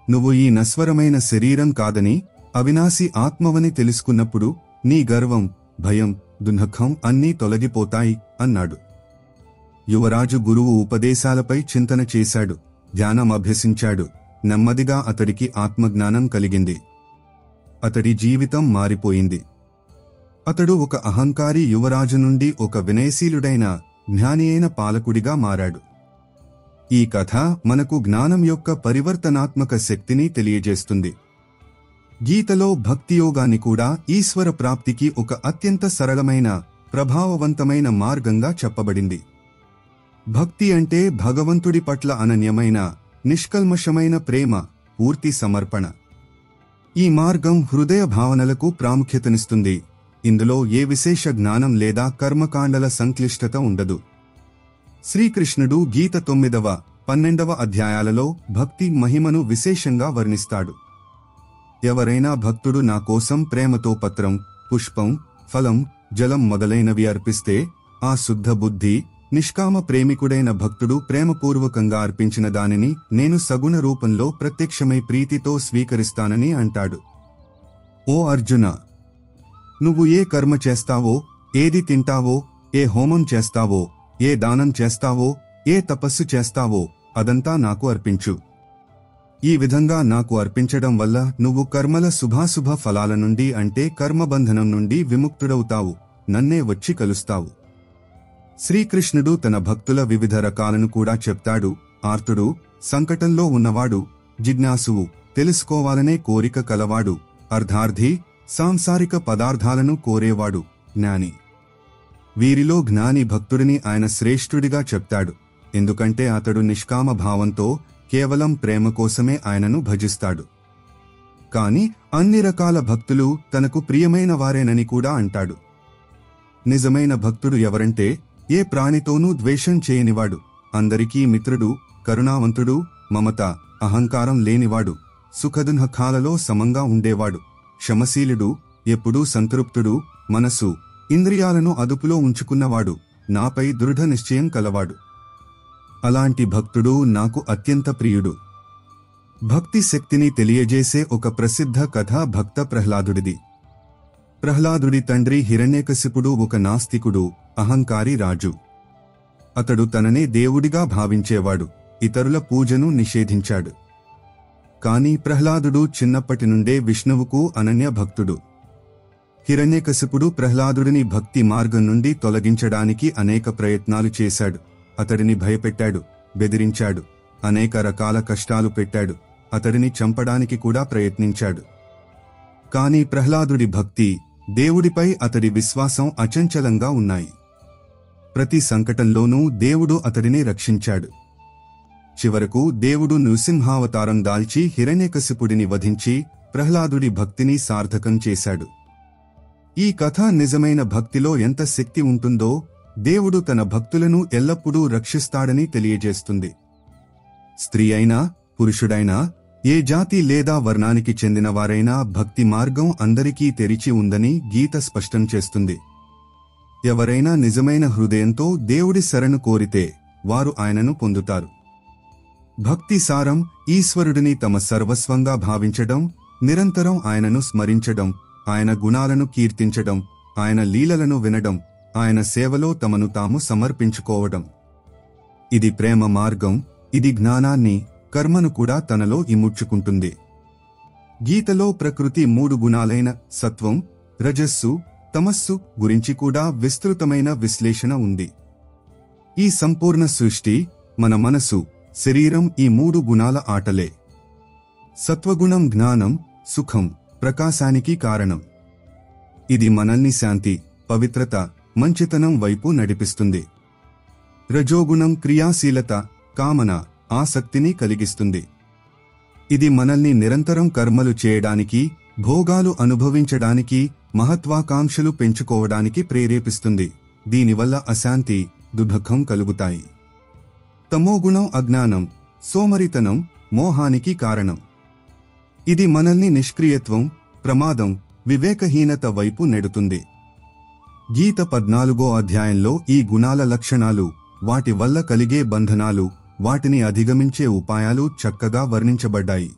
Speaker 1: నువ్వు ఈ నశ్వరమైన శరీరం కాదని, అవినాశి ఆత్మవని తెలుసుకున్నప్పుడు నీ గర్వం, భయం, దుఃఖం అన్నీ తొలగిపోతాయి అన్నాడు. యువరాజు గురువు ఉపదేశాలపై చింతన చేశాడు, ధ్యానం అభ్యసించాడు. నెమ్మదిగా అతడికి ఆత్మజ్ఞానం కలిగింది. అతడి జీవితం మారిపోయింది. అతడు ఒక అహంకారి యువరాజు నుండి ఒక వినయశీలుడైన, జ్ఞాని అయిన పాలకుడిగా మారాడు. ఈ కథ మనకు జ్ఞానం యొక్క పరివర్తనాత్మక శక్తిని తెలియజేస్తుంది. గీతలో భక్తియోగాన్ని కూడా ఈశ్వర ప్రాప్తికి ఒక అత్యంత సరళమైన, ప్రభావవంతమైన మార్గంగా చెప్పబడింది. భక్తి అంటే భగవంతుడి పట్ల అనన్యమైన, నిష్కల్మషమైన ప్రేమ, పూర్తి సమర్పణ. ఈ మార్గం హృదయ భావనలకు ప్రాముఖ్యతనిస్తుంది. ఇందులో ఏ విశేష జ్ఞానం లేదా కర్మకాండల సంక్లిష్టత ఉండదు. శ్రీకృష్ణుడు గీత 9వ, 12వ అధ్యాయాలలో భక్తి మహిమను విశేషంగా వర్ణిస్తాడు. ఎవరైనా భక్తుడు నా కోసం ప్రేమతో పత్రం, పుష్పం, ఫలం, జలం మొదలైనవి అర్పిస్తే, ఆ శుద్ధ బుద్ధి, నిష్కామ ప్రేమికుడైన భక్తుడు ప్రేమపూర్వకంగా అర్పించిన దానిని నేను సగుణ రూపంలో ప్రత్యక్షమై ప్రీతితో స్వీకరిస్తానని అంటాడు. ఓ అర్జున, నువ్వు ఏ కర్మ చేస్తావో, ఏది తింటావో, ఏ హోమం చేస్తావో, ఏ దానం చేస్తావో, ఏ తపస్సు చేస్తావో అదంతా నాకు అర్పించు. ఈ విధంగా నాకు అర్పించడం వల్ల నువ్వు కర్మల శుభాశుభ ఫలాల నుండి అంటే కర్మబంధనం నుండి విముక్తుడవుతావు, నన్నే వచ్చి కలుస్తావు. శ్రీకృష్ణుడు తన భక్తుల వివిధ రకాలను కూడా చెప్తాడు. ఆర్తుడు, సంకటంలో ఉన్నవాడు, జిజ్ఞాసువు, తెలుసుకోవాలనే కోరిక కలవాడు, అర్ధార్థి, సాంసారిక పదార్థాలను కోరేవాడు, జ్ఞాని. వీరిలో జ్ఞాని భక్తుడిని ఆయన శ్రేష్ఠుడిగా చెప్తాడు. ఎందుకంటే అతడు నిష్కామ భావంతో కేవలం ప్రేమ కోసమే ఆయనను భజిస్తాడు. కాని అన్ని రకాల భక్తులు తనకు ప్రియమైన వారేనని కూడా అంటాడు. నిజమైన భక్తుడు ఎవరంటే ఏ ప్రాణితోనూ ద్వేషం చేయనివాడు, అందరికీ మిత్రుడు, కరుణావంతుడు, మమత, అహంకారం లేనివాడు, సుఖదుఃఖాలలో సమంగా ఉండేవాడు, క్షమశీలుడు, ఎప్పుడూ సంతృప్తుడు, మనసు, ఇంద్రియాలను అదుపులో ఉంచుకున్నవాడు, నాపై దృఢ నిశ్చయం కలవాడు. అలాంటి భక్తుడు నాకు అత్యంత ప్రియుడు. భక్తి శక్తిని తెలియజేసే ఒక ప్రసిద్ధ కథ భక్త ప్రహ్లాదుడిది. ప్రహ్లాదుడి తండ్రి హిరణ్యకశిపుడు ఒక నాస్తికుడు, అహంకారి రాజు. అతడు తననే దేవుడిగా భావించేవాడు, ఇతరుల పూజను నిషేధించాడు. కాని ప్రహ్లాదుడు చిన్నప్పటి నుండే విష్ణువుకు అనన్య భక్తుడు. హిరణ్యకశిపుడు ప్రహ్లాదుడిని భక్తి మార్గం నుండి తొలగించడానికి అనేక ప్రయత్నాలు చేశాడు. అతడిని భయపెట్టాడు, బెదిరించాడు, అనేక రకాల కష్టాలు పెట్టాడు, అతడిని చంపడానికి కూడా ప్రయత్నించాడు. కాని ప్రహ్లాదుడి భక్తి, దేవుడిపై అతడి విశ్వాసం అచంచలంగా ఉన్నాయి. ప్రతి సంకటంలోనూ దేవుడు అతడిని రక్షించాడు. చివరకు దేవుడు నృసింహావతారం దాల్చి హిరణ్యకశిపుడిని వధించి ప్రహ్లాదుడి భక్తిని సార్థకం చేశాడు. ఈ కథ నిజమైన భక్తిలో ఎంత శక్తి ఉంటుందో, దేవుడు తన భక్తులను ఎల్లప్పుడూ రక్షిస్తాడని తెలియజేస్తుంది. స్త్రీ అయినా, పురుషుడైనా, ఏ జాతి లేదా వర్ణానికి చెందినవారైనా భక్తి మార్గం అందరికీ తెరిచి ఉందని గీత స్పష్టం చేస్తుంది. ఎవరైనా నిజమైన హృదయంతో దేవుడి శరణు కోరితే వారు ఆయనను పొందుతారు. భక్తి సారం ఈశ్వరుడిని తమ సర్వస్వంగా భావించడం, నిరంతరం ఆయనను స్మరించడం, ఆయన గుణాలను కీర్తించడం, ఆయన లీలలను వినడం, ఆయన సేవలో తమను తాము సమర్పించుకోవడం. ఇది ప్రేమ మార్గం. ఇది జ్ఞానాన్ని, కర్మను కూడా తనలో ఇముడ్చుకుంటుంది. గీతలో ప్రకృతి 3 గుణాలైన సత్వం, రజస్సు, తమస్సు గురించి కూడా విస్తృతమైన విశ్లేషణ ఉంది. ఈ సంపూర్ణ సృష్టి, మన మనసు, శరీరం ఈ 3 గుణాల ఆటలే. సత్వగుణం జ్ఞానం, సుఖం, ప్రకాశానికి కారణం. ఇది మనల్ని శాంతి, పవిత్రత, మంచితనం వైపు నడిపిస్తుంది. రజోగుణం క్రియాశీలత, కామన, ఆసక్తిని కలిగిస్తుంది. ఇది మనల్ని నిరంతరం కర్మలు చేయడానికి, భోగాలు అనుభవించడానికి, మహత్వాకాంక్షలు పెంచుకోవడానికి ప్రేరేపిస్తుంది. దీనివల్ల అశాంతి, దుఃఖం కలుగుతాయి. తమోగుణం అజ్ఞానం, సోమరితనం, మోహానికి కారణం. ఇది మనల్ని నిష్క్రియత్వం, ప్రమాదం, వివేకహీనత వైపు నెడుతుంది. గీత 14వ అధ్యాయంలో ఈ గుణాల లక్షణాలు, వాటి వల్ల కలిగే బంధనాలు, వాటిని అధిగమించే ఉపాయాలు చక్కగా వర్ణించబడ్డాయి.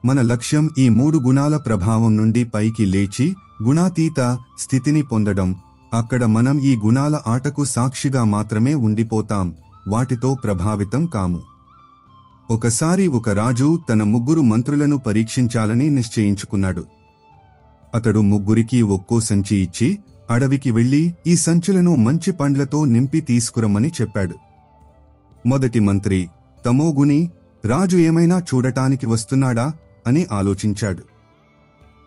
Speaker 1: మన లక్ష్యం ఈ 3 గుణాల ప్రభావం నుండి పైకి లేచి గుణాతీత స్థితిని పొందడం. అక్కడ మనం ఈ గుణాల ఆటకు సాక్షిగా మాత్రమే ఉండిపోతాం, వాటితో ప్రభావితం కాము. ఒకసారి ఒక రాజు తన 3 మంత్రులను పరీక్షించాలని నిశ్చయించుకున్నాడు. అతడు 3కి ఒక్కో సంచి ఇచ్చి అడవికి వెళ్లి ఈ సంచులను మంచి పండ్లతో నింపి తీసుకురమ్మని చెప్పాడు. మొదటి మంత్రి తమోగుణి, రాజు ఏమైనా చూడటానికి వస్తున్నాడా అని ఆలోచించాడు.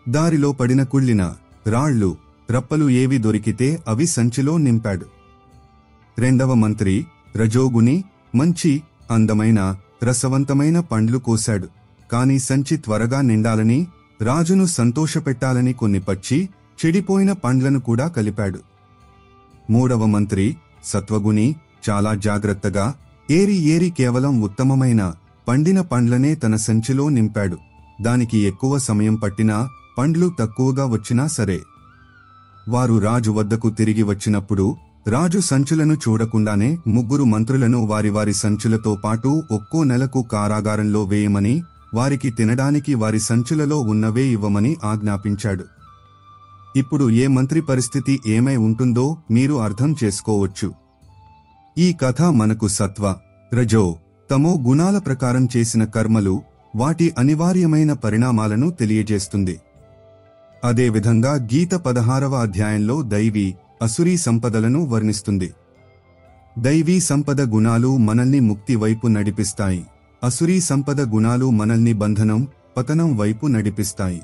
Speaker 1: దారిలో పడిన కుళ్ళిన రాళ్లు, రప్పలు ఏవి దొరికితే అవి సంచిలో నింపాడు. రెండవ మంత్రి రజోగుణి, మంచి అందమైన రసవంతమైన పండ్లు కోశాడు. కాని సంచి త్వరగా నిండాలని, రాజును సంతోషపెట్టాలని కొన్ని పచ్చి చెడిపోయిన పండ్లను కూడా కలిపాడు. మూడవ మంత్రి సత్వగుణి, చాలా జాగ్రత్తగా ఏరి కేవలం ఉత్తమమైన పండిన పండ్లనే తన సంచిలో నింపాడు. దానికి ఎక్కువ సమయం పట్టినా, పండ్లు తక్కువగా వచ్చినా సరే. వారు రాజు వద్దకు తిరిగి వచ్చినప్పుడు రాజు సంచులను చూడకుండానే 3 మంత్రులను వారి సంచులతో పాటు ఒక్కో నెలకు కారాగారంలో వేయమని, వారికి తినడానికి వారి సంచులలో ఉన్నవే ఇవ్వమని ఆజ్ఞాపించాడు. ఇప్పుడు ఏ మంత్రి పరిస్థితి ఏమై ఉంటుందో మీరు అర్థం చేసుకోవచ్చు. ఈ కథ మనకు సత్వ, రజో, తమో గుణాల ప్రకారం చేసిన కర్మలు, వాటి అనివార్యమైన పరిణామాలను తెలియజేస్తుంది. అదేవిధంగా గీత 16వ అధ్యాయంలో దైవీ, అసురీ సంపదలను వర్ణిస్తుంది. దైవీ సంపద గుణాలు మనల్ని ముక్తి వైపు నడిపిస్తాయి. అసురీ సంపద గుణాలు మనల్ని బంధనం, పతనం వైపు నడిపిస్తాయి.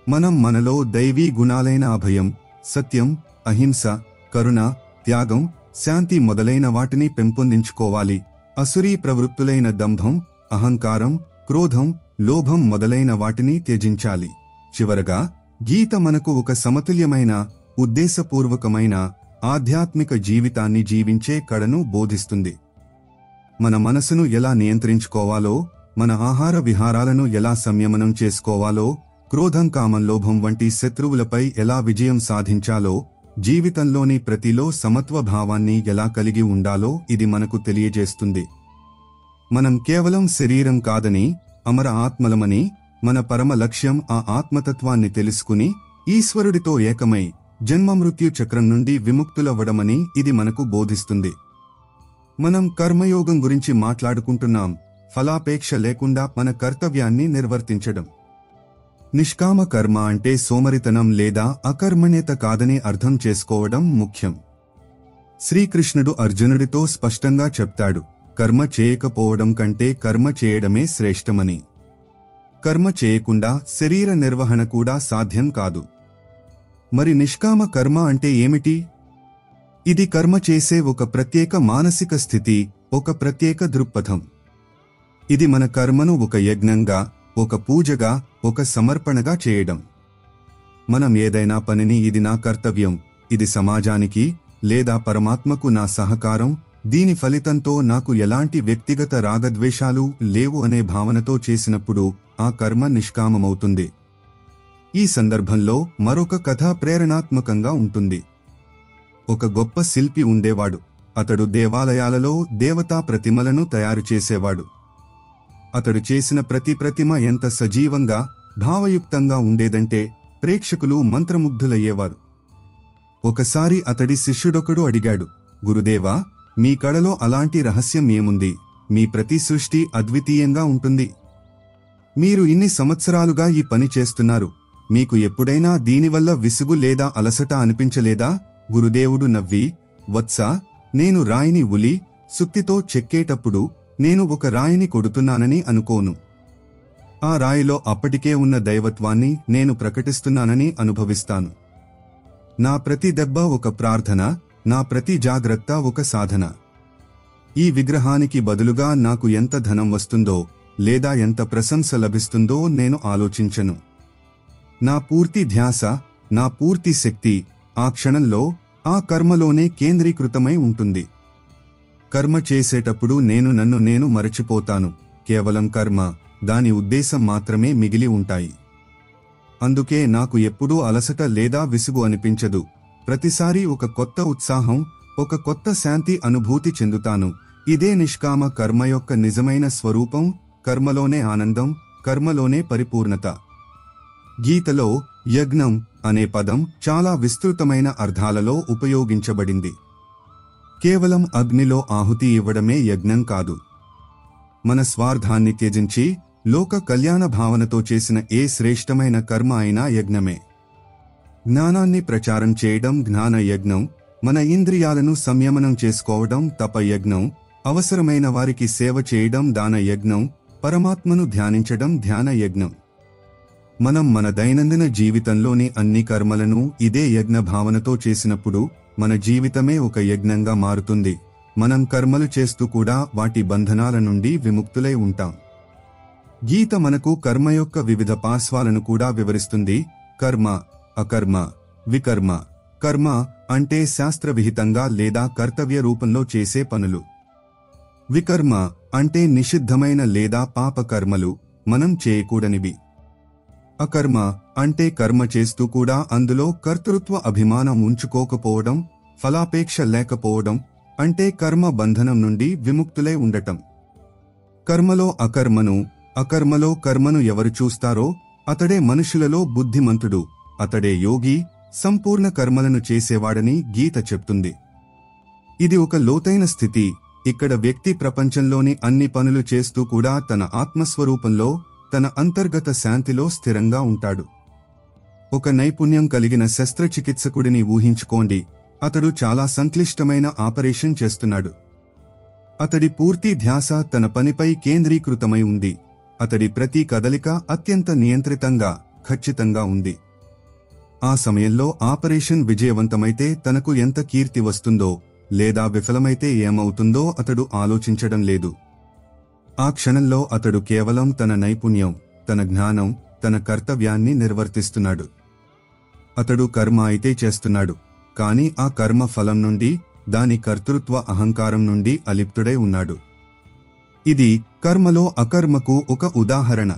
Speaker 1: మనం మనలో దైవీ గుణాలైన అభయం, సత్యం, అహింస, కరుణ, త్యాగం, శాంతి మొదలైన వాటిని పెంపొందించుకోవాలి. అసురీ ప్రవృత్తులైన దంభం, అహంకారం, క్రోధం, లోభం మొదలైన వాటిని త్యజించాలి. చివరగా గీత మనకు ఒక సమతుల్యమైన, ఉద్దేశపూర్వకమైన ఆధ్యాత్మిక జీవితాన్ని జీవించే కళను బోధిస్తుంది. మన మనసును ఎలా నియంత్రించుకోవాలో, మన ఆహార విహారాలను ఎలా సంయమనం చేసుకోవాలో, క్రోధం, కామం, లోభం వంటి శత్రువులపై ఎలా విజయం సాధించాలో, జీవితంలోని ప్రతిలో సమత్వ భావాన్ని ఎలా కలిగి ఉండాలో ఇది మనకు తెలియజేస్తుంది. మనం కేవలం శరీరం కాదని, అమర ఆత్మలమని, మన పరమ లక్ష్యం ఆ ఆత్మతత్వాన్ని తెలుసుకుని ఈశ్వరుడితో ఏకమై జన్మమృత్యు చక్రం నుండి విముక్తులవ్వడమని ఇది మనకు బోధిస్తుంది. మనం కర్మయోగం గురించి మాట్లాడుకుంటున్నాం. ఫలాపేక్ష లేకుండా మన కర్తవ్యాన్ని నిర్వర్తించడం. నిష్కామ కర్మ అంటే సోమరితనం లేదా అకర్మణ్యత కాదని అర్థం చేసుకోవడం ముఖ్యం. శ్రీకృష్ణుడు అర్జునుడితో స్పష్టంగా చెప్తాడు, కర్మ చేయకపోవడం కంటే కర్మ చేయడమే శ్రేష్టమని. కర్మ చేయకుండా శరీర నిర్వహణ కూడా సాధ్యం కాదు. మరి నిష్కామ కర్మ అంటే ఏమిటి? ఇది కర్మ చేసే ఒక ప్రత్యేక మానసిక స్థితి, ఒక ప్రత్యేక దృక్పథం. ఇది మన కర్మను ఒక యజ్ఞంగా, ఒక పూజగా, ఒక సమర్పణగా చేయడం. మనం ఏదైనా పనిని ఇది నా కర్తవ్యం, ఇది సమాజానికి లేదా పరమాత్మకు నా సహకారం, దీని ఫలితంతో నాకు ఎలాంటి వ్యక్తిగత రాగద్వేషాలు లేవు అనే భావనతో చేసినప్పుడు ఆ కర్మ నిష్కామమవుతుంది. ఈ సందర్భంలో మరొక కథ ప్రేరణాత్మకంగా ఉంటుంది. ఒక గొప్ప శిల్పి ఉండేవాడు. అతడు దేవాలయాలలో దేవతా ప్రతిమలను తయారు చేసేవాడు. అతడు చేసిన ప్రతి ప్రతిమ ఎంత సజీవంగా, భావయుక్తంగా ఉండేదంటే ప్రేక్షకులు మంత్రముగ్ధులయ్యేవారు. ఒకసారి అతడి శిష్యుడొకడు అడిగాడు, గురుదేవా, మీ కళలో అలాంటి రహస్యం ఏముంది? మీ ప్రతి సృష్టి అద్వితీయంగా ఉంటుంది. మీరు ఇన్ని సంవత్సరాలుగా ఈ పని చేస్తున్నారు. మీకు ఎప్పుడైనా దీనివల్ల విసుగు లేదా అలసట అనిపించలేదా? గురుదేవుడు నవ్వి, వత్సా, నేను రాయిని ఉలి, సుత్తితో చెక్కేటప్పుడు నేను ఒక రాయిని కొడుతున్నానని అనుకోను. ఆ రాయిలో అప్పటికే ఉన్న దైవత్వాన్ని నేను ప్రకటిస్తున్నానని అనుభవిస్తాను. నా ప్రతి దెబ్బ ఒక ప్రార్థన, నా ప్రతి జాగ్రత్త ఒక సాధన. ఈ విగ్రహానికి బదులుగా నాకు ఎంత ధనం వస్తుందో లేదా ఎంత ప్రశంస లభిస్తుందో నేను ఆలోచించను. నా పూర్తి ధ్యాస, నా పూర్తి శక్తి ఆ క్షణంలో ఆ కర్మలోనే కేంద్రీకృతమై ఉంటుంది. కర్మ చేసేటప్పుడు నన్ను నేను మరచిపోతాను. కేవలం కర్మ, దాని ఉద్దేశం మాత్రమే మిగిలి ఉంటాయి. అందుకే నాకు ఎప్పుడూ అలసట లేదా విసుగు అనిపించదు. ప్రతిసారి ఒక కొత్త ఉత్సాహం, ఒక కొత్త శాంతి అనుభూతి చెందుతాను. ఇదే నిష్కామ కర్మ యొక్క నిజమైన స్వరూపం. కర్మలోనే ఆనందం, కర్మలోనే పరిపూర్ణత. గీతలో యజ్ఞం అనే పదం చాలా విస్తృతమైన అర్థాలలో ఉపయోగించబడింది. కేవలం అగ్నిలో ఆహుతి ఇవ్వడమే యజ్ఞం కాదు. మన స్వార్థాన్ని త్యజించి లోక కళ్యాణ భావనతో చేసిన ఏ శ్రేష్టమైన కర్మ అయినా యజ్ఞమే. జ్ఞానాన్ని ప్రచారం చేయడం జ్ఞాన యజ్ఞం, మన ఇంద్రియాలను సంయమనం చేసుకోవడం తప యజ్ఞం, అవసరమైన వారికి సేవ చేయడం దాన యజ్ఞం, పరమాత్మను ధ్యానించడం ధ్యాన యజ్ఞం. మనం మన దైనందిన జీవితంలోని అన్ని కర్మలను ఇదే యజ్ఞ భావనతో చేసినప్పుడు మన జీవితమే ఒక యజ్ఞంగా మారుతుంది. మనం కర్మలు చేస్తూ కూడా వాటి బంధనాల నుండి విముక్తులై ఉంటాం. గీత మనకు కర్మ యొక్క వివిధ పార్శ్వాలను కూడా వివరిస్తుంది. కర్మ, అకర్మ, వికర్మ. కర్మ అంటే శాస్త్రవిహితంగా లేదా కర్తవ్య రూపంలో చేసే పనులు. వికర్మ అంటే నిషిద్ధమైన లేదా పాప కర్మలు, మనం చేయకూడనివి. అకర్మ అంటే కర్మ చేస్తూ కూడా అందులో కర్తృత్వ అభిమానం ఉంచుకోకపోవడం, ఫలాపేక్ష లేకపోవడం, అంటే కర్మ బంధనం నుండి విముక్తులై ఉండటం. కర్మలో అకర్మను, అకర్మలో కర్మను ఎవరు చూస్తారో అతడే మనుషులలో బుద్ధిమంతుడు, అతడే యోగి, సంపూర్ణ కర్మలను చేసేవాడని గీత చెప్తుంది. ఇది ఒక లోతైన స్థితి. ఇక్కడ వ్యక్తి ప్రపంచంలోని అన్ని పనులు చేస్తూ కూడా తన ఆత్మస్వరూపంలో, తన అంతర్గత శాంతిలో స్థిరంగా ఉంటాడు. ఒక నైపుణ్యం కలిగిన శస్త్రచికిత్సకుడిని ఊహించుకోండి. అతడు చాలా సంక్లిష్టమైన ఆపరేషన్ చేస్తున్నాడు. అతడి పూర్తి ధ్యాస తన పనిపై కేంద్రీకృతమై ఉంది. అతడి ప్రతి కదలిక అత్యంత నియంత్రితంగా, ఖచ్చితంగా ఉంది. ఆ సమయంలో ఆపరేషన్ విజయవంతమైతే తనకు ఎంత కీర్తి వస్తుందో, లేదా విఫలమైతే ఏమవుతుందో అతడు ఆలోచించడం లేదు. ఆ క్షణంలో అతడు కేవలం తన నైపుణ్యం, తన జ్ఞానం, తన కర్తవ్యాన్ని నిర్వర్తిస్తున్నాడు. అతడు కర్మ అయితే చేస్తున్నాడు, కాని ఆ కర్మ ఫలం నుండి, దాని కర్తృత్వ అహంకారం నుండి అలిప్తుడై ఉన్నాడు. ఇది కర్మలో అకర్మకు ఒక ఉదాహరణ.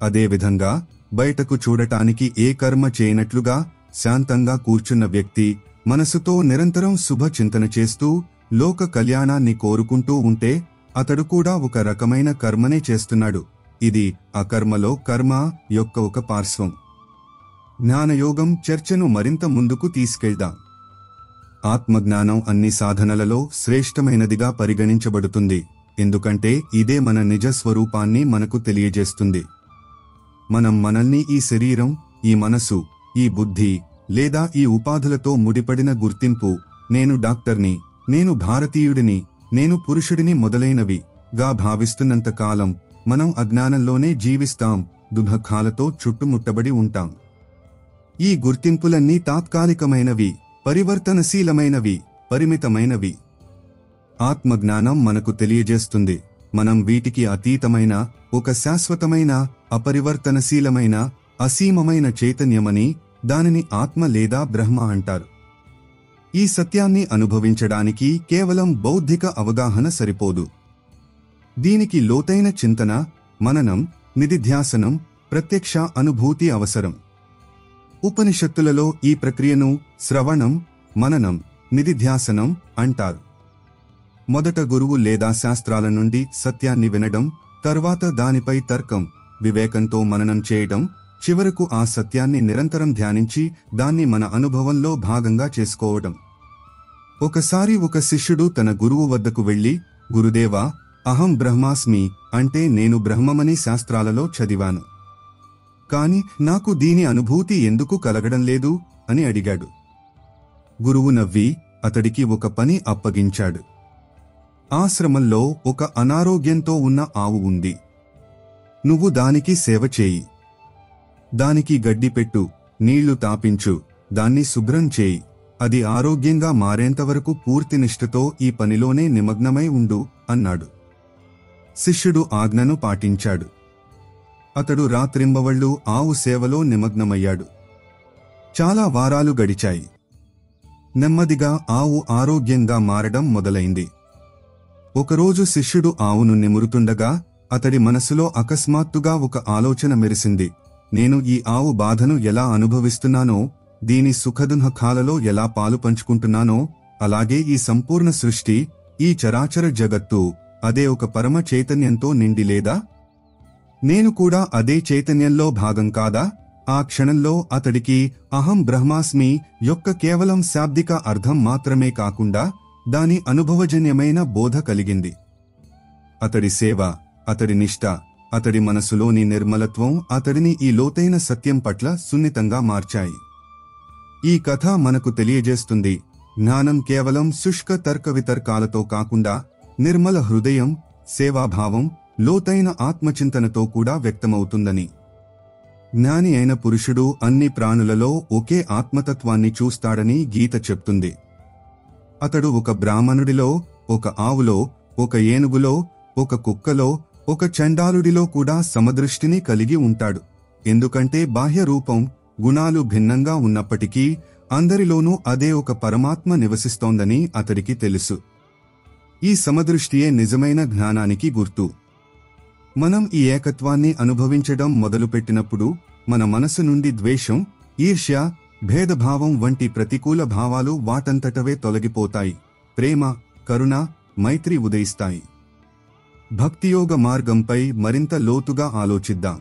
Speaker 1: అదేవిధంగా బయటకు చూడటానికి ఏ కర్మ చేయనట్లుగా శాంతంగా కూర్చున్న వ్యక్తి మనసుతో నిరంతరం శుభ చింతన చేస్తూ లోక కళ్యాణాన్ని కోరుకుంటూ ఉంటే అతడు కూడా ఒక రకమైన కర్మనే చేస్తున్నాడు. ఇది అకర్మలో కర్మ యొక్క ఒక పార్శ్వం. జ్ఞానయోగం చర్చను మరింత ముందుకు తీసుకెళ్దాం. ఆత్మజ్ఞానం అన్ని సాధనలలో శ్రేష్టమైనదిగా పరిగణించబడుతుంది, ఎందుకంటే ఇదే మన నిజ స్వరూపాన్ని మనకు తెలియజేస్తుంది. మనం మనల్ని ఈ శరీరం, ఈ మనసు, ఈ బుద్ధి లేదా ఈ ఉపాధులతో ముడిపడిన గుర్తింపు, నేను డాక్టర్ని, నేను భారతీయుడిని, నేను పురుషుడిని మొదలైనవి గా భావిస్తున్నంత కాలం మనం అజ్ఞానంలోనే జీవిస్తాం, దుఃఖాలతో చుట్టుముట్టబడి ఉంటాం. ఈ గుర్తింపులన్నీ తాత్కాలికమైనవి, పరివర్తనశీలమైనవి, పరిమితమైనవి. ఆత్మజ్ఞానం మనకు తెలియజేస్తుంది, మనం వీటికి అతీతమైన, ఒక శాశ్వతమైన, అపరివర్తనశీలమైన, అసీమమైన చైతన్యమని, దానిని ఆత్మ లేదా బ్రహ్మ అంటారు. ఈ సత్యాన్ని అనుభవించడానికి కేవలం బౌద్ధిక అవగాహన సరిపోదు. దీనికి లోతైన చింతన, మననం, నిధిధ్యాసనం, ప్రత్యక్ష అనుభూతి అవసరం. ఉపనిషత్తులలో ఈ ప్రక్రియను శ్రవణం, మననం, నిధిధ్యాసనం అంటారు. మొదట గురువు లేదా శాస్త్రాల నుండి సత్యాన్ని వినడం, తర్వాత దానిపై తర్కం, వివేకంతో మననం చేయడం, చివరకు ఆ సత్యాన్ని నిరంతరం ధ్యానించి దాన్ని మన అనుభవంలో భాగంగా చేసుకోవడం. ఒకసారి ఒక శిష్యుడు తన గురువు వద్దకు వెళ్లి, గురుదేవా, అహం బ్రహ్మాస్మి అంటే నేను బ్రహ్మమని శాస్త్రాలలో చదివాను, కాని నాకు దీని అనుభూతి ఎందుకు కలగడం లేదు అని అడిగాడు. గురువు నవ్వి అతడికి ఒక పని అప్పగించాడు. ఆశ్రమంలో ఒక అనారోగ్యంతో ఉన్న ఆవు ఉంది. నువ్వు దానికి సేవ చేయి. దానికి గడ్డి పెట్టు, నీళ్లు తాపించు, దాన్ని శుభ్రం చేయి. అది ఆరోగ్యంగా మారేంతవరకు పూర్తి నిష్ఠతో ఈ పనిలోనే నిమగ్నమై ఉండు అన్నాడు. శిష్యుడు ఆజ్ఞను పాటించాడు. అతడు రాత్రింబవళ్లు ఆవు సేవలో నిమగ్నమయ్యాడు. చాలా వారాలు గడిచాయి. నెమ్మదిగా ఆవు ఆరోగ్యంగా మారడం మొదలైంది. ఒకరోజు శిష్యుడు ఆవును నిమురుతుండగా అతడి మనసులో అకస్మాత్తుగా ఒక ఆలోచన మెరిసింది. నేను ఈ ఆవు బాధను ఎలా అనుభవిస్తున్నానో, దీని సుఖదుఃఖాలలో ఎలా పాలు పంచుకుంటున్నానో, అలాగే ఈ సంపూర్ణ సృష్టి, ఈ చరాచర జగత్తు అదే ఒక పరమ చైతన్యంతో నిండి లేదా? నేను కూడా అదే చైతన్యంలో భాగం కాదా? ఆ క్షణంలో అతడికి అహం బ్రహ్మాస్మి యొక్క కేవలం శాబ్దిక అర్థం మాత్రమే కాకుండా దాని అనుభవజన్యమైన బోధ కలిగింది. అతడి సేవ, అతడి నిష్ఠ, అతడి మనసులోని నిర్మలత్వం అతడిని ఈ లోతైన సత్యం పట్ల సున్నితంగా మార్చాయి. ఈ కథ మనకు తెలియజేస్తుంది, జ్ఞానం కేవలం శుష్క తర్క వితర్కాలతో కాకుండా నిర్మల హృదయం, సేవాభావం, లోతైన ఆత్మచింతనతో కూడా వ్యక్తమవుతుందని. జ్ఞాని అయిన పురుషుడు అన్ని ప్రాణులలో ఒకే ఆత్మతత్వాన్ని చూస్తాడని గీత చెప్తుంది. అతడు ఒక బ్రాహ్మణుడిలో, ఒక ఆవులో, ఒక ఏనుగులో, ఒక కుక్కలో, ఒక చండాలుడిలో కూడా సమదృష్టిని కలిగి ఉంటాడు. ఎందుకంటే బాహ్య రూపం, గుణాలు భిన్నంగా ఉన్నప్పటికీ అందరిలోనూ అదే ఒక పరమాత్మ నివసిస్తోందని అతడికి తెలుసు. ఈ సమదృష్టియే నిజమైన జ్ఞానానికి గుర్తు. మనం ఈ ఏకత్వాన్ని అనుభవించడం మొదలుపెట్టినప్పుడు మన మనసు నుండి ద్వేషం, ఈర్ష్య, భేదభావం వంటి ప్రతికూల భావాలు వాటంతటవే తొలగిపోతాయి. ప్రేమ, కరుణ, మైత్రి ఉదయిస్తాయి. భక్తియోగ మార్గంపై మరింత లోతుగా ఆలోచిద్దాం.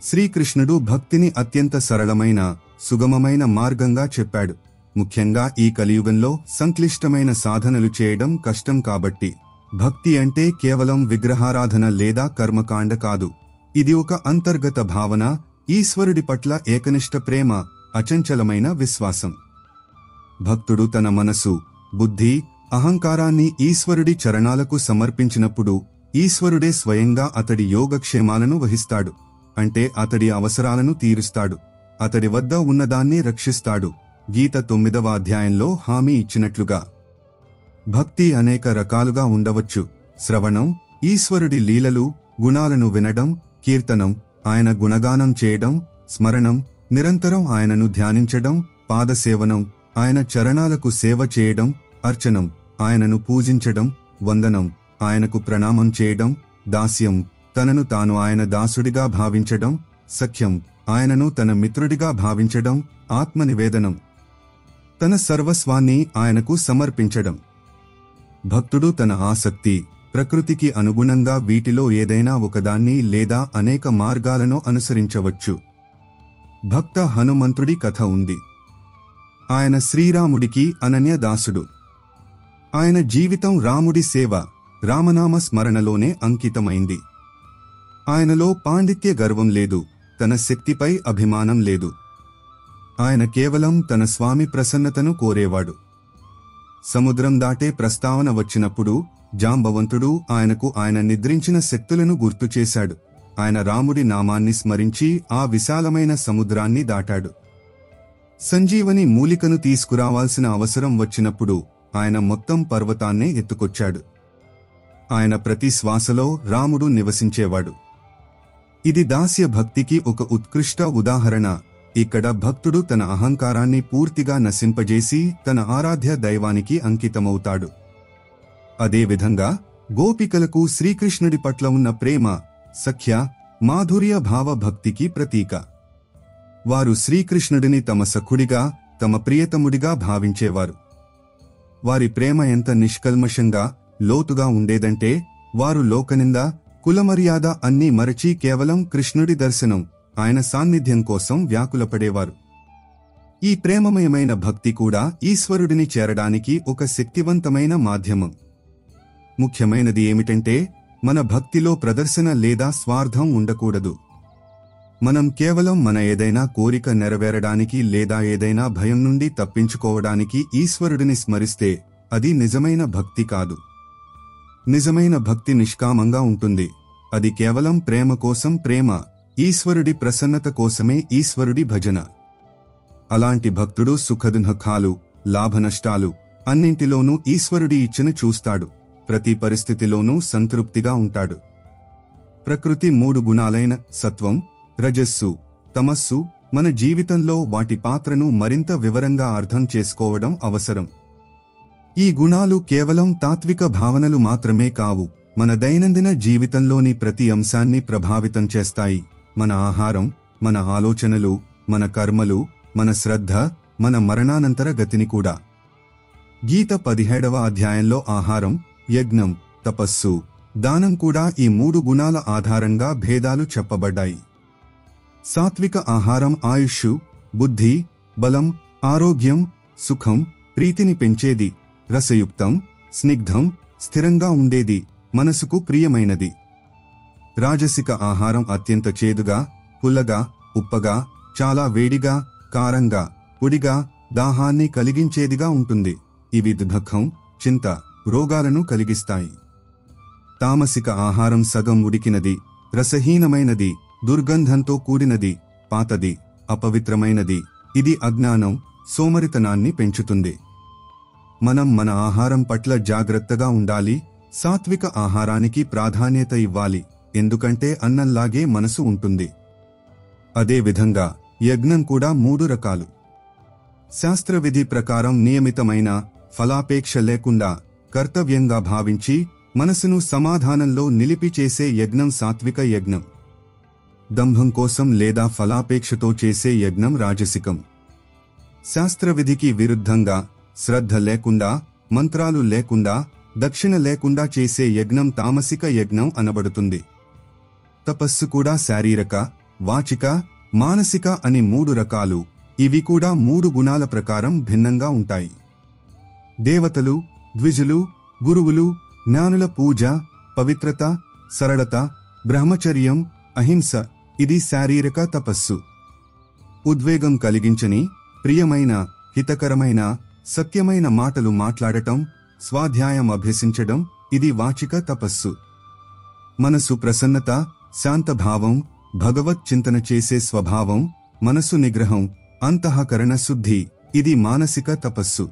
Speaker 1: శ్రీకృష్ణుడు భక్తిని అత్యంత సరళమైన, సుగమమైన మార్గంగా చెప్పాడు. ముఖ్యంగా ఈ కలియుగంలో సంక్లిష్టమైన సాధనలు చేయడం కష్టం కాబట్టి. భక్తి అంటే కేవలం విగ్రహారాధన లేదా కర్మకాండ కాదు. ఇది ఒక అంతర్గత భావన, ఈశ్వరుడి పట్ల ఏకనిష్ట ప్రేమ, అచంచలమైన విశ్వాసం. భక్తుడు తన మనసు, బుద్ధి, అహంకారాన్ని ఈశ్వరుడి చరణాలకు సమర్పించినప్పుడు ఈశ్వరుడే స్వయంగా అతడి యోగక్షేమాలను వహిస్తాడు. అంటే అతడి అవసరాలను తీరుస్తాడు, అతడి వద్ద ఉన్నదాన్ని రక్షిస్తాడు. గీత 9వ అధ్యాయంలో హామీ ఇచ్చినట్లుగా భక్తి అనేక రకాలుగా ఉండవచ్చు. శ్రవణం, ఈశ్వరుడి లీలలు, గుణాలను వినడం; కీర్తనం, ఆయన గుణగానం చేయడం; స్మరణం, నిరంతరం ఆయనను ధ్యానించడం; పాదసేవనం, ఆయన చరణాలకు సేవ చేయడం; అర్చనం, ఆయనను పూజించడం; వందనం, ఆయనకు ప్రణామం చేయడం; దాస్యం, తనను తాను ఆయన దాసుడిగా భావించడం; సఖ్యం, ఆయనను తన మిత్రుడిగా భావించడం; ఆత్మనివేదనం, తన సర్వస్వాన్ని ఆయనకు సమర్పించడం. భక్తుడు తన ఆసక్తి, ప్రకృతికి అనుగుణంగా వీటిలో ఏదైనా ఒకదాన్ని లేదా అనేక మార్గాలను అనుసరించవచ్చు. భక్త హనుమంతుడి కథ ఉంది. ఆయన శ్రీరాముడికి అనన్య దాసుడు. ఆయన జీవితం రాముడి సేవ, రామనామ స్మరణలోనే అంకితమైంది. ఆయనలో పాండిత్య గర్వం లేదు, తన శక్తిపై అభిమానం లేదు. ఆయన కేవలం తన స్వామి ప్రసన్నతను కోరేవాడు. సముద్రం దాటే ప్రస్తావన వచ్చినప్పుడు జాంబవంతుడు ఆయనకు ఆయన నిద్రించిన శక్తులను గుర్తుచేశాడు. ఆయన రాముడి నామాన్ని స్మరించి ఆ విశాలమైన సముద్రాన్ని దాటాడు. సంజీవని మూలికను తీసుకురావాల్సిన అవసరం వచ్చినప్పుడు ఆయన మొత్తం పర్వతాన్నే ఎత్తుకొచ్చాడు. ఆయన ప్రతి శ్వాసలో రాముడు నివసించేవాడు. ఇది దాస్య భక్తికి ఒక ఉత్కృష్ట ఉదాహరణ. ఇక్కడ భక్తుడు తన అహంకారాన్ని పూర్తిగా నశింపజేసి తన ఆరాధ్య దైవానికి అంకితమవుతాడు. అదేవిధంగా గోపికలకు శ్రీకృష్ణుడి పట్ల ఉన్న ప్రేమ, సఖ్య, మాధుర్య భావ భక్తికి ప్రతీక. వారు శ్రీకృష్ణుడిని తమ సఖుడిగా, తమ ప్రియతముడిగా భావించేవారు. వారి ప్రేమ ఎంత నిష్కల్మషంగా, లోతుగా ఉండేదంటే వారు లోకనింద, కులమర్యాద అన్నీ మరచి కేవలం కృష్ణుడి దర్శనం, ఆయన సాన్నిధ్యం కోసం వ్యాకులపడేవారు. ఈ ప్రేమమయమైన భక్తి కూడా ఈశ్వరుడిని చేరడానికి ఒక శక్తివంతమైన మాధ్యమం. ముఖ్యమైనది ఏమిటంటే మన భక్తిలో ప్రదర్శన లేదా స్వార్థం ఉండకూడదు. మనం కేవలం మన ఏదైనా కోరిక నెరవేరడానికి లేదా ఏదైనా భయం నుండి తప్పించుకోవడానికి ఈశ్వరుడిని స్మరిస్తే అది నిజమైన భక్తి కాదు. నిజమైన భక్తి నిష్కామంగా ఉంటుంది. అది కేవలం ప్రేమ కోసం ప్రేమ, ఈశ్వరుడి ప్రసన్నత కోసమే ఈశ్వరుడి భజన. అలాంటి భక్తుడు సుఖదుఃఖాలు, లాభనష్టాలు అన్నింటిలోనూ ఈశ్వరుడి ఇచ్చను చూస్తాడు. ప్రతి పరిస్థితిలోనూ సంతృప్తిగా ఉంటాడు. ప్రకృతి 3 గుణాలైన సత్వం, రజస్సు, తమస్సు మన జీవితంలో వాటి పాత్రను మరింత వివరంగా అర్థం చేసుకోవడం అవసరం. ఈ గుణాలు కేవలం తాత్విక భావనలు మాత్రమే కావు, మన దైనందిన జీవితంలోని ప్రతి అంశాన్ని ప్రభావితం చేస్తాయి. మన ఆహారం, మన ఆలోచనలు, మన కర్మలు, మన శ్రద్ధ, మన మరణానంతర గతిని కూడా. గీత 17వ అధ్యాయంలో ఆహారం, యజ్ఞం, తపస్సు, దానం కూడా ఈ 3 గుణాల ఆధారంగా భేదాలు చెప్పబడ్డాయి. సాత్విక ఆహారం ఆయుష్షు, బుద్ధి, బలం, ఆరోగ్యం, సుఖం, ప్రీతిని పెంచేది, రసయుక్తం, స్నిగ్ధం, స్థిరంగా ఉండేది, మనసుకు ప్రియమైనది. రాజసిక ఆహారం అత్యంత చేదుగా, పుల్లగా, ఉప్పగా, చాలా వేడిగా, కారంగా, పొడిగా, దాహాన్ని కలిగించేదిగా ఉంటుంది. ఇవి దుఃఖం, చింత, రోగాలను కలిగిస్తాయి. తామసిక ఆహారం సగం ఉడికినది, రసహీనమైనది, దుర్గంధంతో కూడినది, పాతది, అపవిత్రమైనది. ఇది అజ్ఞానం, సోమరితనాన్ని పెంచుతుంది. మనం మన ఆహారం పట్ల జాగ్రత్తగా ఉండాలి. సాత్విక ఆహారానికి ప్రాధాన్యత ఇవ్వాలి, ఎందుకంటే అన్నంలాగే మనసు ఉంటుంది. అదే విధంగా యజ్ఞం కూడా 3 రకాలు. శాస్త్రవిధి ప్రకారం నియమితమైన, ఫలాపేక్ష లేకుండా, కర్తవ్యంగా భావించి మనసును సమాధానంలో నిలిపి చేసే యజ్ఞం సాత్విక యజ్ఞం. దంభం కోసం లేదా ఫలాపేక్షతో చేసే యజ్ఞం రాజసికం. శాస్త్రవిధికి విరుద్ధంగా, శ్రద్ధ లేకుండా, మంత్రాలు లేకుండా, దక్షిణ లేకుండా చేసే యజ్ఞం తామసిక యజ్ఞం అనబడుతుంది. తపస్సు కూడా శారీరక, వాచిక, మానసిక అని 3 రకాలు. ఇవి కూడా 3 గుణాల ప్రకారం భిన్నంగా ఉంటాయి. దేవతలు, ద్విజులు, గురువులు, జ్ఞానుల పూజ, పవిత్రత, సరళత, బ్రహ్మచర్యం, అహింస, ఇది శారీరక తపస్సు. ఉద్వేగం కలిగించని, ప్రియమైన, హితకరమైన, సత్యమైన మాటలు మాట్లాడటం, స్వాధ్యాయం అభ్యసించడం, ఇది వాచిక తపస్సు. మనసు ప్రసన్నత, శాంతభావం, భగవత్ చింతన చేసే స్వభావం, మనసు నిగ్రహం, అంతఃకరణ శుద్ధి, ఇది మానసిక తపస్సు.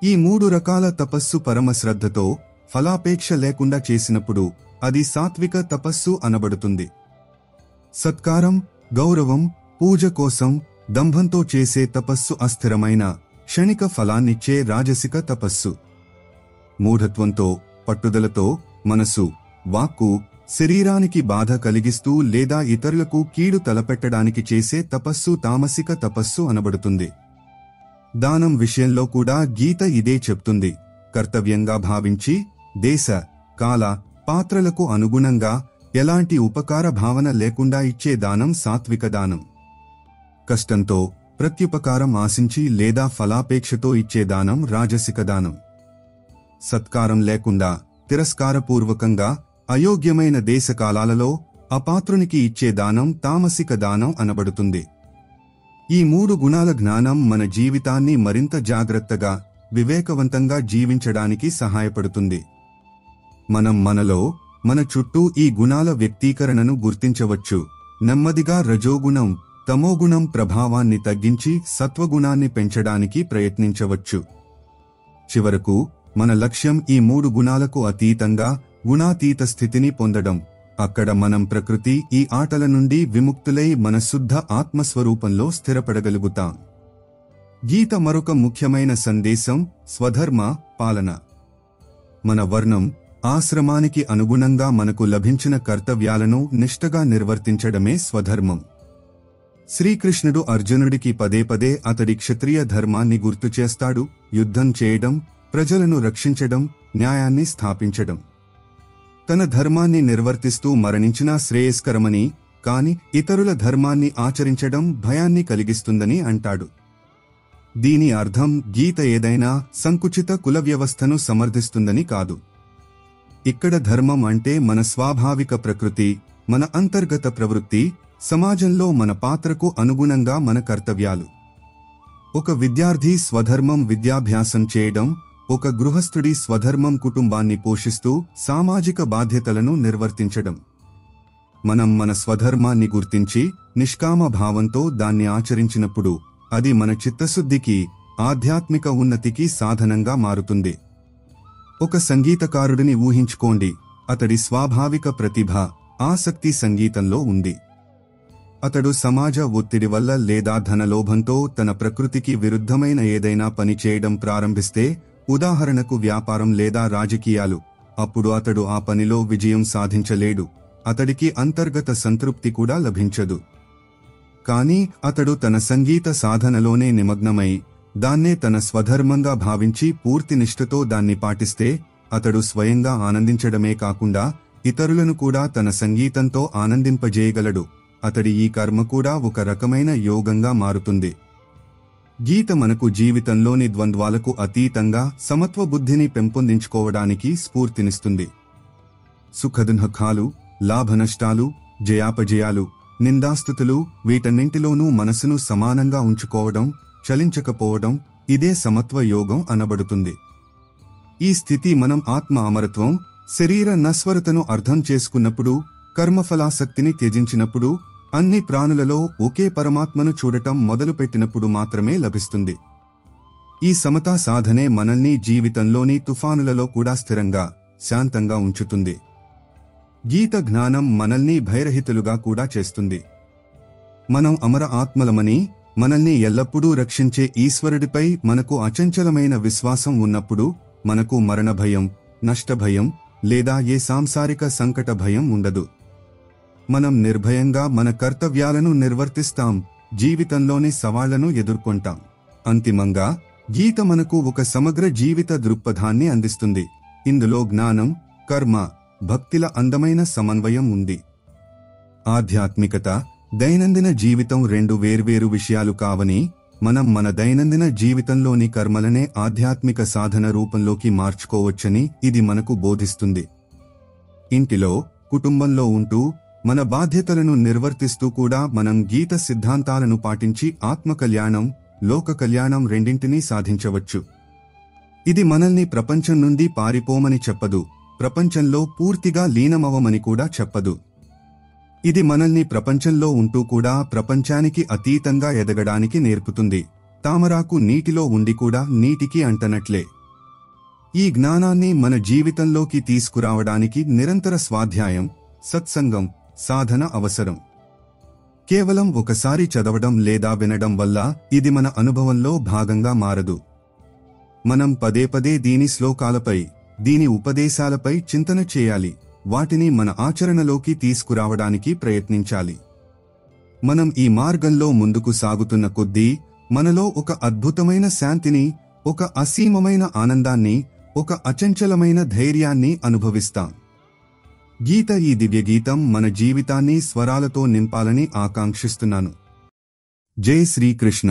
Speaker 1: ఈ 3 రకాల తపస్సు పరమ శ్రద్ధతో, ఫలాపేక్ష లేకుండా చేసినప్పుడు అది సాత్విక తపస్సు అనబడుతుంది. సత్కారం, గౌరవం, పూజ కోసం, దంభంతో చేసే తపస్సు అస్థిరమైన, క్షణిక ఫలాన్నిచ్చే రాజసిక తపస్సు. మూఢత్వంతో, పట్టుదలతో, మనసు, వాక్కు, శరీరానికి బాధ కలిగిస్తూ లేదా ఇతరులకు కీడు తలపెట్టడానికి చేసే తపస్సు తామసిక తపస్సు అనబడుతుంది. దానం విషయంలో కూడా గీత ఇదే చెప్తుంది. కర్తవ్యంగా భావించి, దేశ, కాల, పాత్రలకు అనుగుణంగా, ఎలాంటి ఉపకార భావన లేకుండా ఇచ్చే దానం సాత్విక దానం. కష్టంతో, ప్రత్యుపకారం ఆశించి లేదా ఫలాపేక్షతో ఇచ్చే దానం రాజసిక దానం. సత్కారం లేకుండా, తిరస్కారపూర్వకంగా, అయోగ్యమైన దేశకాలాలలో అపాత్రునికి ఇచ్చే దానం తామసిక దానం అనబడుతుంది. ఈ 3 గుణాల జ్ఞానం మన జీవితాన్ని మరింత జాగ్రత్తగా, వివేకవంతంగా జీవించడానికి సహాయపడుతుంది. మనం మనలో, మన చుట్టూ ఈ గుణాల వ్యక్తీకరణను గుర్తించవచ్చు. నెమ్మదిగా రజోగుణం, తమోగుణం ప్రభావాన్ని తగ్గించి సత్వగుణాన్ని పెంచడానికి ప్రయత్నించవచ్చు. చివరకు మన లక్ష్యం ఈ 3 గుణాలకు అతీతంగా, గుణాతీత స్థితిని పొందడం. అక్కడ మనం ప్రకృతి ఈ ఆటల నుండి విముక్తులై మన శుద్ధ ఆత్మస్వరూపంలో స్థిరపడగలుగుతాం. గీత మరొక ముఖ్యమైన సందేశం స్వధర్మ పాలన. మన వర్ణం, ఆశ్రమానికి అనుగుణంగా మనకు లభించిన కర్తవ్యాలను నిష్ఠగా నిర్వర్తించడమే స్వధర్మం. శ్రీకృష్ణుడు అర్జునుడికి పదే అతడి క్షత్రియ ధర్మాన్ని గుర్తుచేస్తాడు. యుద్ధం చేయడం, ప్రజలను రక్షించడం, న్యాయాన్ని స్థాపించడం. తన ధర్మాన్ని నిర్వర్తిస్తూ మరణించినా శ్రేయస్కరమని, కాని ఇతరుల ధర్మాన్ని ఆచరించడం భయాన్ని కలిగిస్తుందని అంటాడు. దీని అర్థం గీత ఏదైనా సంకుచిత కుల వ్యవస్థను సమర్థిస్తుందని కాదు. ఇక్కడ ధర్మం అంటే మన స్వాభావిక ప్రకృతి, మన అంతర్గత ప్రవృత్తి, సమాజంలో మన పాత్రకు అనుగుణంగా మన కర్తవ్యాలు. ఒక విద్యార్థి స్వధర్మం విద్యాభ్యాసం చేయడం, ఒక గృహస్థుడి స్వధర్మం కుటుంబాన్ని పోషిస్తూ సామాజిక బాధ్యతలను నిర్వర్తించడం. మనం మన స్వధర్మాన్ని గుర్తించి నిష్కామ భావంతో దాన్ని ఆచరించినప్పుడు అది మన చిత్తశుద్ధికి, ఆధ్యాత్మిక ఉన్నతికి సాధనంగా మారుతుంది. ఒక సంగీతకారుడిని ఊహించుకోండి. అతడి స్వాభావిక ప్రతిభ, ఆసక్తి సంగీతంలో ఉంది. అతడు సమాజ ఒత్తిడి వల్ల లేదా ధనలోభంతో తన ప్రకృతికి విరుద్ధమైన ఏదైనా పని చేయడం ప్రారంభిస్తే, ఉదాహరణకు వ్యాపారం లేదా రాజకీయాలు, అప్పుడు అతడు ఆ పనిలో విజయం సాధించలేడు. అతడికి అంతర్గత సంతృప్తి కూడా లభించదు. కానీ అతడు తన సంగీత సాధనలోనే నిమగ్నమై దాన్నే తన స్వధర్మంగా భావించి పూర్తి నిష్ఠతో దాన్ని పాటిస్తే అతడు స్వయంగా ఆనందించడమే కాకుండా ఇతరులను కూడా తన సంగీతంతో ఆనందింపజేయగలడు. అతడి ఈ కర్మ కూడా ఒక రకమైన యోగంగా మారుతుంది. గీత మనకు జీవితంలోని ద్వంద్వాలకు అతీతంగా సమత్వ బుద్ధిని పెంపొందించుకోవడానికి స్ఫూర్తినిస్తుంది. సుఖదుఃఖాలు, లాభనష్టాలు, జయాపజయాలు, నిందాస్తుతులు వీటన్నింటిలోనూ మనసును సమానంగా ఉంచుకోవడం, చలించకపోవడం, ఇదే సమత్వ యోగం అనబడుతుంది. ఈ స్థితి మనం ఆత్మ అమరత్వం, శరీర నశ్వరతను అర్థం చేసుకున్నప్పుడు, కర్మఫలాసక్తిని త్యజించినప్పుడు, అన్ని ప్రాణులలో ఒకే పరమాత్మను చూడటం మొదలుపెట్టినప్పుడు మాత్రమే లభిస్తుంది. ఈ సమతా సాధనే మనల్ని జీవితంలోని తుఫానులలో కూడా స్థిరంగా, శాంతంగా ఉంచుతుంది. గీత జ్ఞానం మనల్ని భయరహితులుగా కూడా చేస్తుంది. మనం అమర ఆత్మలమని, మనల్ని ఎల్లప్పుడూ రక్షించే ఈశ్వరుడిపై మనకు అచంచలమైన విశ్వాసం ఉన్నప్పుడు మనకు మరణ భయం, నష్టభయం లేదా ఏ సాంసారిక సంకట భయం ఉండదు. మనం నిర్భయంగా మన కర్తవ్యాలను నిర్వర్తిస్తాం, జీవితంలోని సవాళ్లను ఎదుర్కొంటాం. అంతిమంగా గీత మనకు ఒక సమగ్ర జీవిత దృక్పథాన్ని అందిస్తుంది. ఇందులో జ్ఞానం, కర్మ, భక్తిల అందమైన సమన్వయం ఉంది. ఆధ్యాత్మికత, దైనందిన జీవితం రెండు వేర్వేరు విషయాలు కావని, మనం మన దైనందిన జీవితంలోని కర్మలనే ఆధ్యాత్మిక సాధన రూపంలోకి మార్చుకోవచ్చని ఇది మనకు బోధిస్తుంది. ఇంటిలో, కుటుంబంలో ఉంటూ మన బాధ్యతలను నిర్వర్తిస్తూ కూడా మనం గీత సిద్ధాంతాలను పాటించి ఆత్మకల్యాణం, లోక కళ్యాణం రెండింటినీ సాధించవచ్చు. ఇది మనల్ని ప్రపంచం నుండి పారిపోమని చెప్పదు, ప్రపంచంలో పూర్తిగా లీనమవమని కూడా చెప్పదు. ఇది మనల్ని ప్రపంచంలో ఉంటూ కూడా ప్రపంచానికి అతీతంగా ఎదగడానికి నేర్పుతుంది. తామరాకు నీటిలో ఉండి కూడా నీటికి అంటనట్లే. ఈ జ్ఞానాన్ని మన జీవితంలోకి తీసుకురావడానికి నిరంతర స్వాధ్యాయం, సత్సంగం, సాధన అవసరం. కేవలం ఒకసారి చదవడం లేదా వినడం వల్ల ఇది మన అనుభవంలో భాగంగా మారదు. మనం పదే పదే దీని శ్లోకాలపై, దీని ఉపదేశాలపై చింతన చేయాలి, వాటిని మన ఆచరణలోకి తీసుకురావడానికి ప్రయత్నించాలి. మనం ఈ మార్గంలో ముందుకు సాగుతున్న కొద్దీ మనలో ఒక అద్భుతమైన శాంతిని, ఒక అసీమమైన ఆనందాన్ని, ఒక అచంచలమైన ధైర్యాన్ని అనుభవిస్తాం. గీత ఈ దివ్యగీతం మన జీవితాన్ని స్వరాలతో నింపాలని ఆకాంక్షిస్తున్నాను. జై శ్రీకృష్ణ.